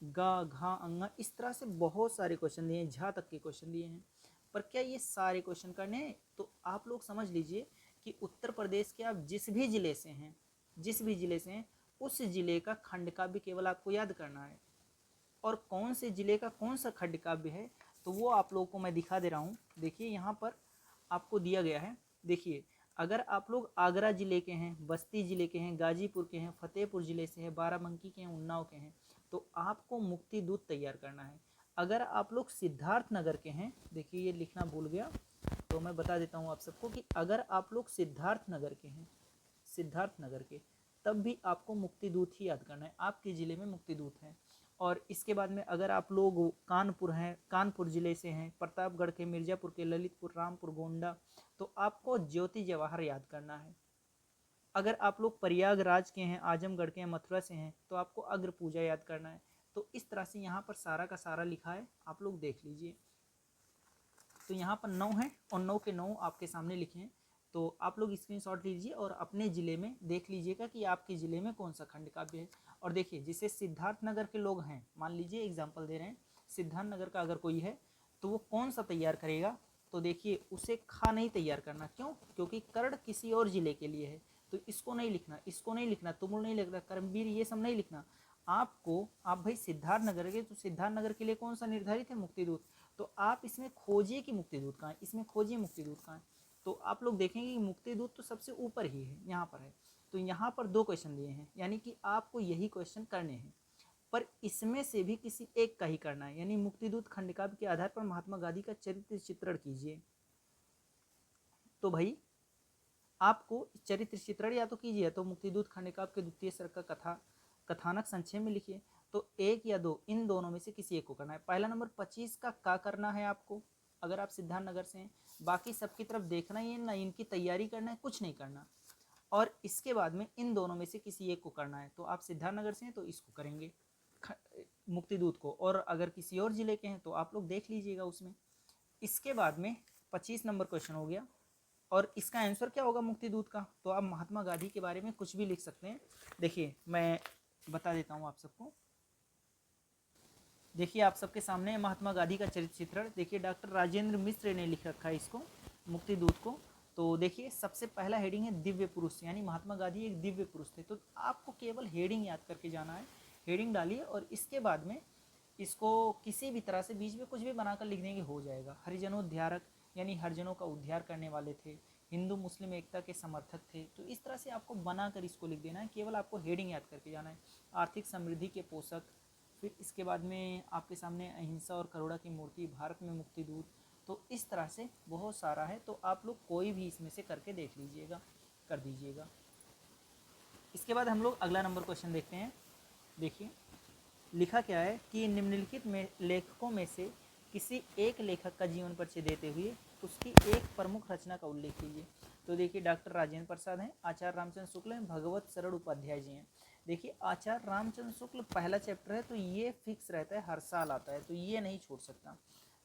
गा, घा, अंगा, इस तरह से बहुत सारे क्वेश्चन दिए हैं, झा तक के क्वेश्चन दिए हैं। पर क्या ये सारे क्वेश्चन करने हैं? तो आप लोग समझ लीजिए कि उत्तर प्रदेश के आप जिस भी जिले से हैं, उस जिले का खंड काव्य केवल आपको याद करना है। और कौन से जिले का कौन सा खंड काव्य है, तो वो आप लोगों को मैं दिखा दे रहा हूँ। देखिए यहाँ पर आपको दिया गया है। देखिए, अगर आप लोग आगरा जिले के हैं, बस्ती जिले के हैं, गाजीपुर के हैं, फतेहपुर जिले से हैं, बाराबंकी के हैं, उन्नाव के हैं, तो आपको मुक्ति दूत तैयार करना है। अगर आप लोग सिद्धार्थ नगर के हैं, देखिए ये लिखना भूल गया, तो मैं बता देता हूँ आप सबको कि अगर आप लोग सिद्धार्थ नगर के हैं, तब भी आपको मुक्ति दूत ही याद करना है, आपके ज़िले में मुक्ति दूत है। और इसके बाद में अगर आप लोग कानपुर हैं, कानपुर ज़िले से हैं, प्रतापगढ़ के, मिर्ज़ापुर के, ललितपुर, रामपुर, गोंडा, तो आपको ज्योति जवाहर याद करना है। अगर आप लोग प्रयागराज के हैं, आजमगढ़ के हैं, मथुरा से हैं, तो आपको अग्र पूजा याद करना है। तो इस तरह से यहाँ पर सारा का सारा लिखा है, आप लोग देख लीजिए। तो यहाँ पर 9 है और 9 के 9 आपके सामने लिखे हैं। तो आप लोग स्क्रीनशॉट लीजिए और अपने ज़िले में देख लीजिएगा कि आपके ज़िले में कौन सा खंड काव्य है। और देखिए, जैसे सिद्धार्थ नगर के लोग हैं, मान लीजिए एग्जाम्पल दे रहे हैं, सिद्धार्थ नगर का अगर कोई है तो वो कौन सा तैयार करेगा, तो देखिए उसे खा नहीं तैयार करना। क्यों? क्योंकि कर्ण किसी और ज़िले के लिए है, तो इसको नहीं लिखना, तुमुल नहीं लिखना, कर्मवीर, ये सब नहीं लिखना। आपको, आप भाई सिद्धार्थ नगर के, तो सिद्धार्थ नगर के लिए कौन सा निर्धारित है, मुक्ति दूत। तो आप इसमें खोजिए कि मुक्ति दूत कहाँ है, इसमें खोजिए मुक्ति दूत कहाँ है। तो आप लोग देखेंगे कि मुक्ति दूत तो सबसे ऊपर ही है, यहाँ पर है। तो यहाँ पर 2 क्वेश्चन दिए हैं, यानी कि आपको यही क्वेश्चन करने हैं, पर इसमें से भी किसी एक का ही करना है। यानी मुक्ति दूत खंड काव्य के आधार पर महात्मा गांधी का चरित्र चित्रण कीजिए। तो भाई आपको चरित्र चित्रण या तो कीजिए, तो मुक्ति दूत खंड काव्य के द्वितीय सर्ग का कथानक संक्षेप में लिखिए। तो 1 या 2, इन दोनों में से किसी एक को करना है। पहला नंबर 25 का करना है आपको, अगर आप सिद्धार्थ नगर से हैं। बाकी सबकी तरफ देखना ही है ना, इनकी तैयारी करना है, कुछ नहीं करना। और इसके बाद में इन दोनों में से किसी एक को करना है। तो आप सिद्धार्थ नगर से हैं तो इसको करेंगे, मुक्ति दूत को। और अगर किसी और जिले के हैं तो आप लोग देख लीजिएगा उसमें। इसके बाद में 25 नंबर क्वेश्चन हो गया, और इसका आंसर क्या होगा मुक्ति दूत का, तो आप महात्मा गांधी के बारे में कुछ भी लिख सकते हैं। देखिए मैं बता देता हूँ आप सबको। देखिए आप सबके सामने महात्मा गांधी का चरित्र चित्रण। देखिए डॉक्टर राजेंद्र मिश्र ने लिख रखा है इसको, मुक्ति दूत को। तो देखिए सबसे पहला हेडिंग है दिव्य पुरुष, यानी महात्मा गांधी एक दिव्य पुरुष थे। तो आपको केवल हेडिंग याद करके जाना है, हेडिंग डालिए और इसके बाद में इसको किसी भी तरह से बीच में कुछ भी बनाकर लिख देंगे, हो जाएगा। हरिजनोद्धारक, यानी हरिजनों का उद्धार करने वाले थे। हिंदू मुस्लिम एकता के समर्थक थे। तो इस तरह से आपको बनाकर इसको लिख देना है, केवल आपको हेडिंग याद करके जाना है। आर्थिक समृद्धि के पोषक, फिर इसके बाद में आपके सामने अहिंसा और करुणा की मूर्ति, भारत में मुक्ति दूत। तो इस तरह से बहुत सारा है, तो आप लोग कोई भी इसमें से करके देख लीजिएगा, कर दीजिएगा। इसके बाद हम लोग अगला नंबर क्वेश्चन देखते हैं। देखिए लिखा क्या है कि निम्नलिखित में लेखकों में से किसी एक लेखक का जीवन परिचय देते हुए उसकी एक प्रमुख रचना का उल्लेख कीजिए। तो देखिए डॉक्टर राजेंद्र प्रसाद हैं, आचार्य रामचंद्र शुक्ल हैं, भगवत शरण उपाध्याय जी हैं। देखिए आचार्य रामचंद्र शुक्ल पहला चैप्टर है, तो ये फिक्स रहता है, हर साल आता है, तो ये नहीं छोड़ सकता।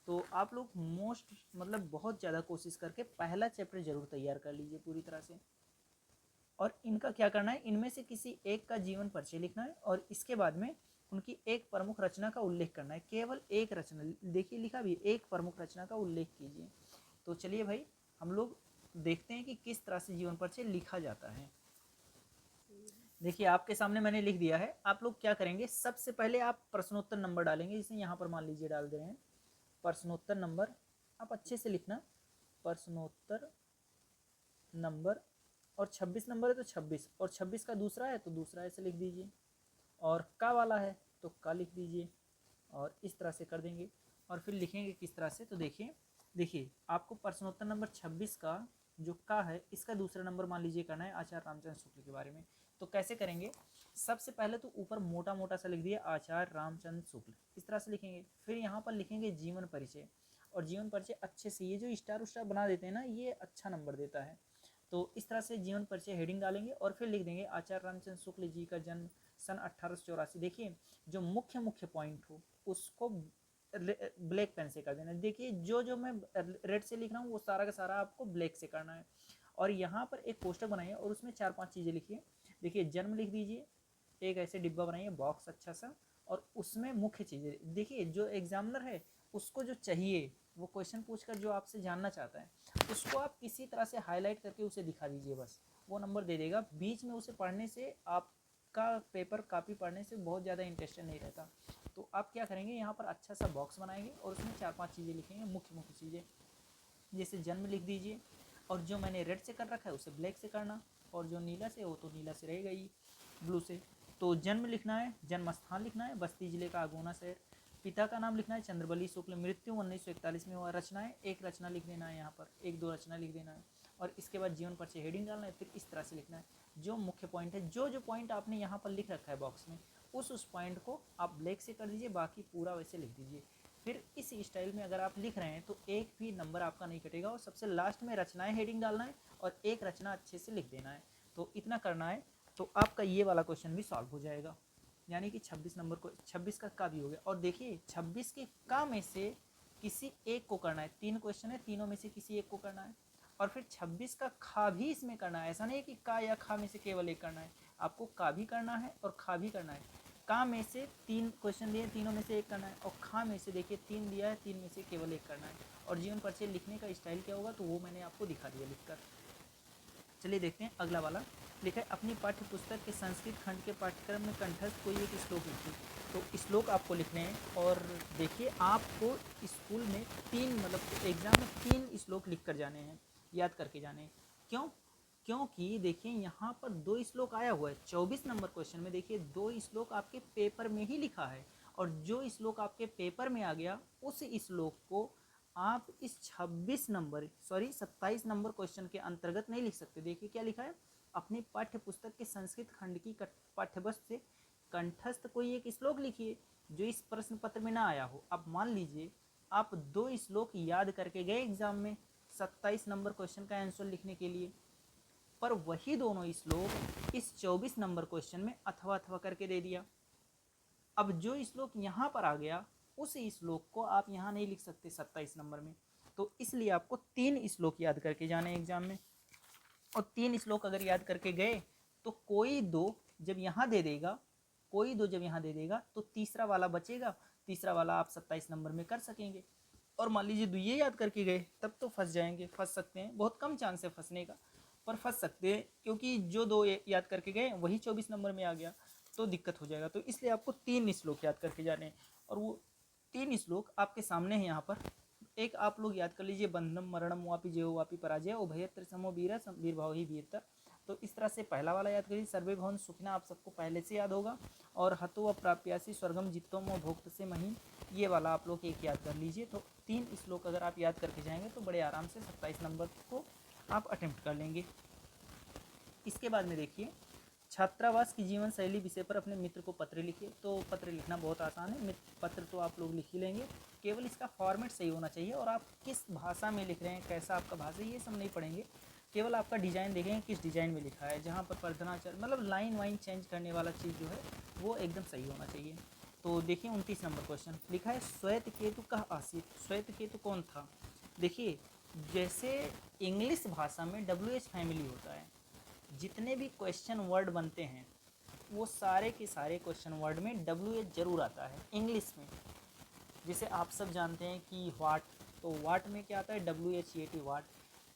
तो आप लोग मोस्ट मतलब बहुत ज़्यादा कोशिश करके पहला चैप्टर जरूर तैयार कर लीजिए पूरी तरह से। और इनका क्या करना है, इनमें से किसी एक का जीवन परिचय लिखना है और इसके बाद में उनकी एक प्रमुख रचना का उल्लेख करना है। केवल एक रचना, देखिए लिखा भी एक प्रमुख रचना का उल्लेख कीजिए। तो चलिए भाई हम लोग देखते हैं कि किस तरह से जीवन परिचय लिखा जाता है। देखिए आपके सामने मैंने लिख दिया है। आप लोग क्या करेंगे, सबसे पहले आप प्रश्नोत्तर नंबर डालेंगे, जैसे यहाँ पर मान लीजिए डाल दे रहे हैं प्रश्नोत्तर नंबर, आप अच्छे से लिखना, प्रश्नोत्तर नंबर, और 26 नंबर है तो 26, और 26 का दूसरा है तो दूसरा ऐसे लिख दीजिए, और का वाला है तो का लिख दीजिए, और इस तरह से कर देंगे। और फिर लिखेंगे किस तरह से, तो देखिए आपको प्रश्नोत्तर नंबर 26 का जो का है इसका दूसरा नंबर मान लीजिए करना है आचार्य रामचंद्र शुक्ल के बारे में। तो कैसे करेंगे, सबसे पहले तो ऊपर मोटा मोटा सा लिख दिया आचार्य रामचंद्र शुक्ल, इस तरह से लिखेंगे। फिर यहाँ पर लिखेंगे जीवन परिचय, और जीवन परिचय अच्छे से, ये जो स्टार उस्टार बना देते हैं ना, ये अच्छा नंबर देता है। तो इस तरह से जीवन परिचय हेडिंग डालेंगे और फिर लिख देंगे आचार्य रामचंद्र शुक्ल जी का जन्म सन 1884। देखिए जो मुख्य पॉइंट हो उसको ब्लैक पेन से कर देना। देखिए जो मैं रेड से लिख रहा हूँ वो सारा का सारा आपको ब्लैक से करना है। और यहाँ पर एक पोस्टर बनाइए और उसमें 4-5 चीज़ें लिखिए। देखिए जन्म लिख दीजिए, एक ऐसे डिब्बा बनाइए बॉक्स अच्छा सा, और उसमें मुख्य चीज़ें, देखिए जो एग्जामिनर है उसको जो चाहिए वो क्वेश्चन पूछकर जो आपसे जानना चाहता है उसको आप किसी तरह से हाईलाइट करके उसे दिखा दीजिए, बस वो नंबर दे देगा। बीच में उसे पढ़ने से आपका पेपर कापी पढ़ने से बहुत ज़्यादा इंटरेस्टेड नहीं रहता। तो आप क्या करेंगे, यहाँ पर अच्छा सा बॉक्स बनाएंगे और उसमें 4-5 चीज़ें लिखेंगे, मुख्य चीज़ें, जैसे जन्म लिख दीजिए, और जो मैंने रेड से कर रखा है उसे ब्लैक से करना, और जो नीला से हो तो नीला से रहेगा ही, ब्लू से। तो जन्म लिखना है, जन्म स्थान लिखना है बस्ती जिले का अगोना शहर, पिता का नाम लिखना है चंद्रबली शुक्ल, मृत्यु 1941 में हुआ, रचनाएं एक रचना लिख देना है, यहाँ पर 1-2 रचना लिख देना है, और इसके बाद जीवन परिचय हेडिंग डालना है। फिर इस तरह से लिखना है, जो मुख्य पॉइंट है, जो पॉइंट आपने यहाँ पर लिख रखा है बॉक्स में, उस पॉइंट को आप ब्लैक से कर दीजिए, बाकी पूरा वैसे लिख दीजिए। फिर इस स्टाइल में अगर आप लिख रहे हैं तो एक भी नंबर आपका नहीं कटेगा, और सबसे लास्ट में रचनाएं हेडिंग डालना है और एक रचना अच्छे से लिख देना है। तो इतना करना है तो आपका ये वाला क्वेश्चन भी सॉल्व हो जाएगा, यानी कि 26 नंबर को 26 का भी हो गया। और देखिए 26 के का में से किसी एक को करना है, 3 क्वेश्चन है, तीनों में से किसी एक को करना है। और फिर 26 का खा भी इसमें करना है, ऐसा नहीं है कि का या खा में से केवल एक करना है, आपको का भी करना है और खा भी करना है। का में से 3 क्वेश्चन दिए, तीनों में से एक करना है, और खा में से देखिए 3 दिया है, 3 में से केवल एक करना है। और जीवन परिचय लिखने का स्टाइल क्या होगा तो वो मैंने आपको दिखा दिया लिखकर। चलिए देखते हैं अगला वाला। लिखा है अपनी पाठ्य पुस्तक के संस्कृत खंड के पाठ्यक्रम में कंठस्थ कोई एक श्लोक लिखिए। तो श्लोक आपको लिखने हैं, और देखिए आपको स्कूल में 3 मतलब एग्जाम में 3 श्लोक लिख कर जाने हैं, याद करके जाने हैं। क्योंकि देखिए यहाँ पर 2 श्लोक आया हुआ है 24 नंबर क्वेश्चन में। देखिए 2 श्लोक आपके पेपर में ही लिखा है, और जो श्लोक आपके पेपर में आ गया उस श्लोक को आप इस 27 नंबर क्वेश्चन के अंतर्गत नहीं लिख सकते। देखिए क्या लिखा है, अपनी पाठ्य पुस्तक के संस्कृत खंड की पाठ्यपुस्तक से कंठस्थ कोई एक श्लोक लिखिए जो इस प्रश्न पत्र में ना आया हो। अब मान लीजिए आप 2 श्लोक याद करके गए एग्जाम में 27 नंबर क्वेश्चन का आंसर लिखने के लिए, पर वही दोनों श्लोक इस 24 नंबर क्वेश्चन में अथवा करके दे दिया। अब जो श्लोक यहाँ पर आ गया उस श्लोक को आप यहाँ नहीं लिख सकते 27 नंबर में, तो इसलिए आपको 3 श्लोक याद करके जाने एग्जाम में। और 3 श्लोक अगर याद करके गए तो कोई दो जब यहाँ दे देगा तो तीसरा वाला बचेगा, तीसरा वाला आप 27 नंबर में कर सकेंगे। और मान लीजिए 2 ये याद करके गए तब तो फंस जाएंगे, फंस सकते हैं, बहुत कम चांस है फंसने का, पर फंस सकते हैं, क्योंकि जो 2 याद करके गए वही 24 नंबर में आ गया तो दिक्कत हो जाएगा। तो इसलिए आपको 3 श्लोक याद करके जाने हैं, और वो 3 श्लोक आपके सामने हैं यहाँ पर। एक आप लोग याद कर लीजिए, बंधनम मरणम वापि जेव वापि पराजय उभयत्र समो वीर वीरभाव ही वीरता। तो इस तरह से पहला वाला याद करिए, सर्वे भवन सुखिना आप सबको पहले से याद होगा। और हतो अप्राप्यासी स्वर्गम जित्तोम भोक्त से महीन, ये वाला आप लोग एक याद कर लीजिए। तो 3 श्लोक अगर आप याद करके जाएंगे तो बड़े आराम से 27 नंबर को आप अटेम्प्ट कर लेंगे। इसके बाद में देखिए, छात्रावास की जीवन शैली विषय पर अपने मित्र को पत्र लिखिए। तो पत्र लिखना बहुत आसान है, पत्र तो आप लोग लिख ही लेंगे, केवल इसका फॉर्मेट सही होना चाहिए और आप किस भाषा में लिख रहे हैं, कैसा आपका भाषा, ये सब नहीं पढ़ेंगे, केवल आपका डिज़ाइन देखेंगे किस डिज़ाइन में लिखा है। जहाँ पर प्रार्थनाचर मतलब लाइन वाइन चेंज करने वाला चीज़ जो है वो एकदम सही होना चाहिए। तो देखिए 29 नंबर क्वेश्चन लिखा है, श्वेत केतु कह आसीत। श्वेत केतु कौन था? देखिए, जैसे इंग्लिश भाषा में WH फैमिली होता है, जितने भी क्वेश्चन वर्ड बनते हैं वो सारे के सारे क्वेश्चन वर्ड में WH जरूर आता है इंग्लिश में। जैसे आप सब जानते हैं कि वाट, तो वाट में क्या आता है? WHAT वाट।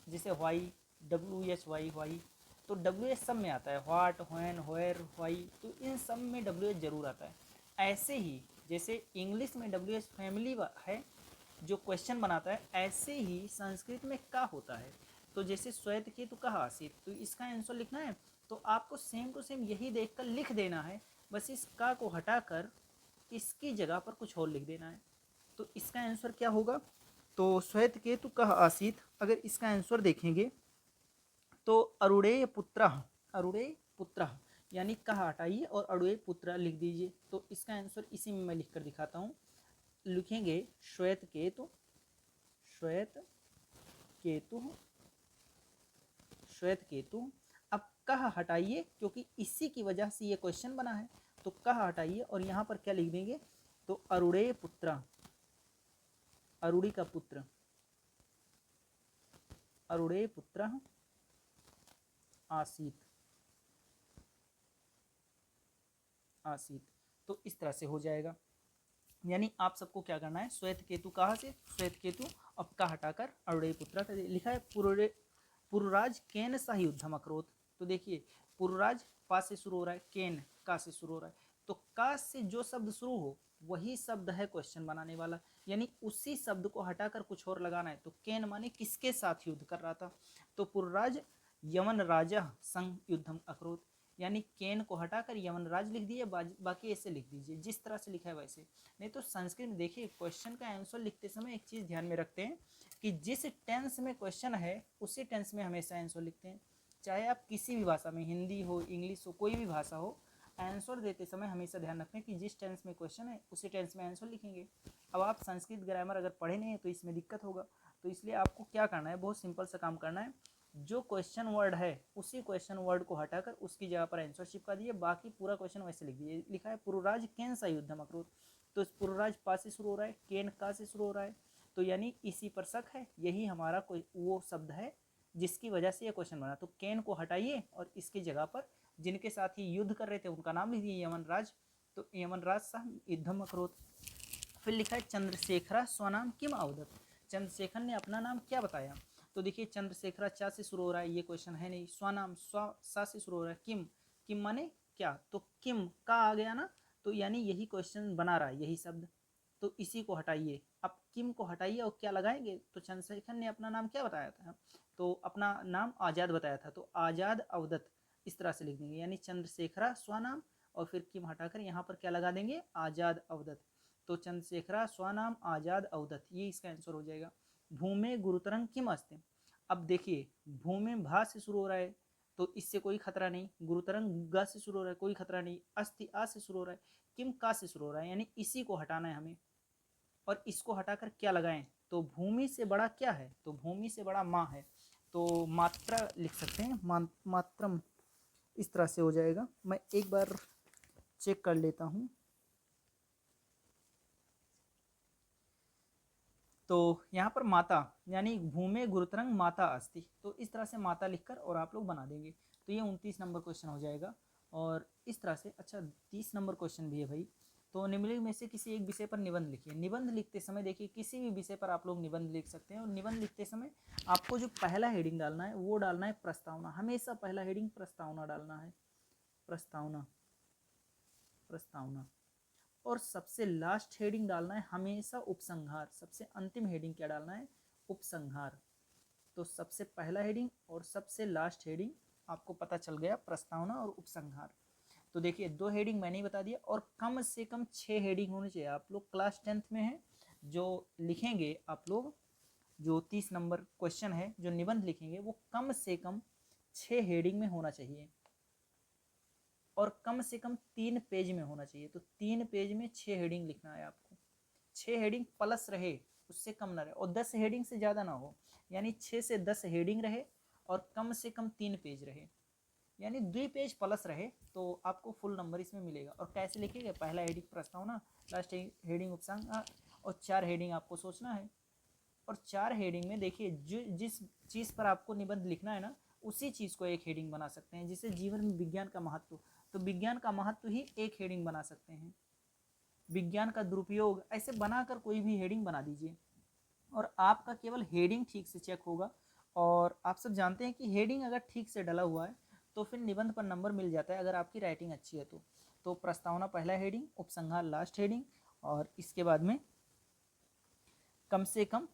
जैसे वाई, WHY वाई, तो WH सब में आता है, वाट, व्हेन, व्हेयर, वाई, तो इन सब में WH जरूर आता है। ऐसे ही जैसे इंग्लिश में WH फैमिली है जो क्वेश्चन बनाता है, ऐसे ही संस्कृत में का होता है। तो जैसे श्वेत केतु कह आसीत, तो इसका आंसर लिखना है तो आपको सेम टू सेम यही देखकर लिख देना है, बस इस का को हटाकर इसकी जगह पर कुछ और लिख देना है। तो इसका आंसर क्या होगा? तो श्वेत केतु कह आसीत, अगर इसका आंसर देखेंगे तो अरुणेय पुत्र, अरुणेय पुत्र यानी कहा हटाइए और अरुणेय पुत्र लिख दीजिए। तो इसका आंसर इसी में मैं लिख कर दिखाता हूँ। लिखेंगे श्वेत केतु, श्वेत केतु, श्वेत केतु। अब कह हटाइए क्योंकि इसी की वजह से ये क्वेश्चन बना है, तो कह हटाइए और यहाँ पर क्या लिख देंगे? तो अरुणेय पुत्र, अरुणी का पुत्र, अरुणेय पुत्र आसीत, आसीत। तो इस तरह से हो जाएगा। यानी आप सबको क्या करना है, श्वेत केतु कहाँ से? श्वेत केतु, अब का हटाकर अरुणेय पुत्र लिखा है। पुरुराज केन सा युद्धम अकरोत। तो देखिए, पुरुराज पा से शुरू हो रहा है, केन का से शुरू हो रहा है, तो का से जो शब्द शुरू हो वही शब्द है क्वेश्चन बनाने वाला, यानी उसी शब्द को हटाकर कुछ और लगाना है। तो केन माने किसके साथ युद्ध कर रहा था, तो पुरुराज यमन राजा संग युद्धम अकरोत, यानी केन को हटाकर यमन राज लिख दिए, बाकी ऐसे लिख दीजिए जिस तरह से लिखा है वैसे। नहीं तो संस्कृत में देखिए, क्वेश्चन का आंसर लिखते समय एक चीज़ ध्यान में रखते हैं कि जिस टेंस में क्वेश्चन है उसी टेंस में हमेशा आंसर लिखते हैं। चाहे आप किसी भी भाषा में, हिंदी हो, इंग्लिश हो, कोई भी भाषा हो, आंसर देते समय हमेशा ध्यान रखें कि जिस टेंस में क्वेश्चन है उसी टेंस में आंसर लिखेंगे। अब आप संस्कृत ग्रामर अगर पढ़े नहीं है तो इसमें दिक्कत होगा। तो इसलिए आपको क्या करना है, बहुत सिंपल सा काम करना है, जो क्वेश्चन वर्ड है उसी क्वेश्चन वर्ड को हटाकर उसकी जगह पर आंसर चिपका दिए, बाकी पूरा क्वेश्चन वैसे लिख दिए। लिखा है पुरुराज केन सा युद्धम अकरोत, तो पुरुराज पा से शुरू हो रहा है, केन का से शुरू हो रहा है, तो यानी इसी पर शक है, यही हमारा कोई वो शब्द है जिसकी वजह से ये क्वेश्चन बना। तो केन को हटाइए और इसकी जगह पर जिनके साथ ही युद्ध कर रहे थे उनका नाम लिख दिए, यमन राज, तो यमन राज सह युद्धम अकरोत। फिर लिखा है चंद्रशेखरा स्वनाम किम अवदत, चंद्रशेखर ने अपना नाम क्या बताया। तो देखिए, चंद्रशेखरा चा से शुरू हो रहा है, ये क्वेश्चन है नहीं। स्वनाम स्व सा से शुरू हो रहा है, किम, किम माने क्या, तो किम का आ गया ना, तो यानी यही क्वेश्चन बना रहा है, यही शब्द, तो इसी को हटाइए। अब किम को हटाइए और क्या लगाएंगे, तो चंद्रशेखर ने अपना नाम क्या बताया था, तो अपना नाम आज़ाद बताया था, तो आज़ाद अवदत इस तरह से लिख देंगे, यानी चंद्रशेखरा स्वनाम और फिर किम हटाकर यहाँ पर क्या लगा देंगे, आज़ाद अवदत। तो चंद्रशेखरा स्वनाम आज़ाद अवदत, ये इसका आंसर हो जाएगा। भूमे गुरुतरंग किम अस्ति। अब देखिए, भूमे भा से शुरू हो रहा है तो इससे कोई खतरा नहीं, गुरुतरंग ग से शुरू हो रहा है, कोई खतरा नहीं, अस्ति आ से शुरू हो रहा है, किम का से शुरू हो रहा है, यानी इसी को हटाना है हमें, और इसको हटाकर क्या लगाएं, तो भूमि से बड़ा क्या है, तो भूमि से बड़ा माँ है, तो मात्रा लिख सकते हैं, मात्रम, इस तरह से हो जाएगा। मैं एक बार चेक कर लेता हूँ। तो यहाँ पर माता यानी भूमे गुरुतरंग माता अस्ति, तो इस तरह से माता लिखकर और आप लोग बना देंगे। तो ये 29 नंबर क्वेश्चन हो जाएगा। और इस तरह से, अच्छा 30 नंबर क्वेश्चन भी है भाई। तो निम्नलिखित में से किसी एक विषय पर निबंध लिखिए। निबंध लिखते समय देखिए, किसी भी विषय पर आप लोग निबंध लिख सकते हैं, और निबंध लिखते समय आपको जो पहला हेडिंग डालना है वो डालना है प्रस्तावना, हमेशा पहला हेडिंग प्रस्तावना डालना है, प्रस्तावना, प्रस्तावना। और सबसे लास्ट हेडिंग डालना है हमेशा उपसंहार। सबसे अंतिम हेडिंग क्या डालना है? उपसंहार। तो सबसे पहला हेडिंग और सबसे लास्ट हेडिंग आपको पता चल गया, प्रस्तावना और उपसंहार। तो देखिए 2 हेडिंग मैंने ही बता दिया, और कम से कम 6 हेडिंग होने चाहिए। आप लोग क्लास 10th में हैं, जो लिखेंगे आप लोग, जो 30 नंबर क्वेश्चन है, जो निबंध लिखेंगे, वो कम से कम 6 हेडिंग में होना चाहिए और कम से कम 3 पेज में होना चाहिए। तो 3 पेज में 6 हेडिंग लिखना है आपको। 6 हेडिंग प्लस रहे, उससे कम ना रहे, और 10 हेडिंग से ज़्यादा ना हो। यानी 6 से 10 हेडिंग रहे और कम से कम 3 पेज रहे, यानी 2 पेज प्लस रहे, तो आपको फुल नंबर इसमें मिलेगा। और कैसे लिखेंगे? पहला हेडिंग प्रस्तावना, लास्ट हेडिंग उपसंहार, और 4 हेडिंग आपको सोचना है। और 4 हेडिंग में देखिए, जो जिस चीज़ पर आपको निबंध लिखना है ना, उसी चीज़ को एक हेडिंग बना सकते हैं। जैसे जीवन में विज्ञान का महत्व, तो विज्ञान का महत्व ही एक हेडिंग बना सकते हैं। विज्ञान का दुरुपयोग, ऐसे बनाकर कोई भी हेडिंग बना दीजिए, और आपका केवल हेडिंग ठीक से चेक होगा। और आप सब जानते हैं कि हेडिंग अगर ठीक से डला हुआ है तो फिर निबंध पर नंबर मिल जाता है, अगर आपकी राइटिंग अच्छी है तो प्रस्तावना पहला हेडिंग, उपसंहार लास्ट हेडिंग, और इसके बाद में कम से कम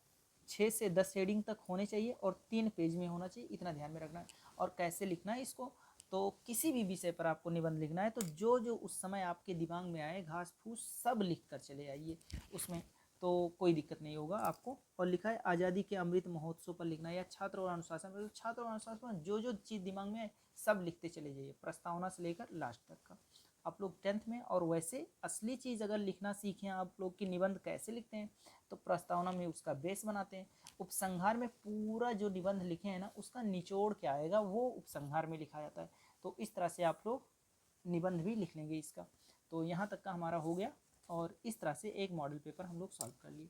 6 से 10 हेडिंग तक होने चाहिए और 3 पेज में होना चाहिए, इतना ध्यान में रखना है। और कैसे लिखना है इसको? तो किसी भी विषय पर आपको निबंध लिखना है तो जो जो उस समय आपके दिमाग में आए, घास फूस सब लिख कर चले आइए उसमें, तो कोई दिक्कत नहीं होगा आपको। और लिखा है आज़ादी के अमृत महोत्सव पर लिखना है, या छात्र और अनुशासन पर। छात्र और अनुशासन पर जो जो चीज़ दिमाग में आए सब लिखते चले जाइए, प्रस्तावना से लेकर लास्ट तक का। आप लोग 10th में, और वैसे असली चीज़ अगर लिखना सीखें आप लोग कि निबंध कैसे लिखते हैं, तो प्रस्तावना में उसका बेस बनाते हैं। उपसंहार में पूरा जो निबंध लिखे हैं ना, उसका निचोड़ क्या आएगा वो उपसंहार में लिखा जाता है। तो इस तरह से आप लोग निबंध भी लिख लेंगे इसका। तो यहाँ तक का हमारा हो गया, और इस तरह से एक मॉडल पेपर हम लोग सॉल्व कर लिए।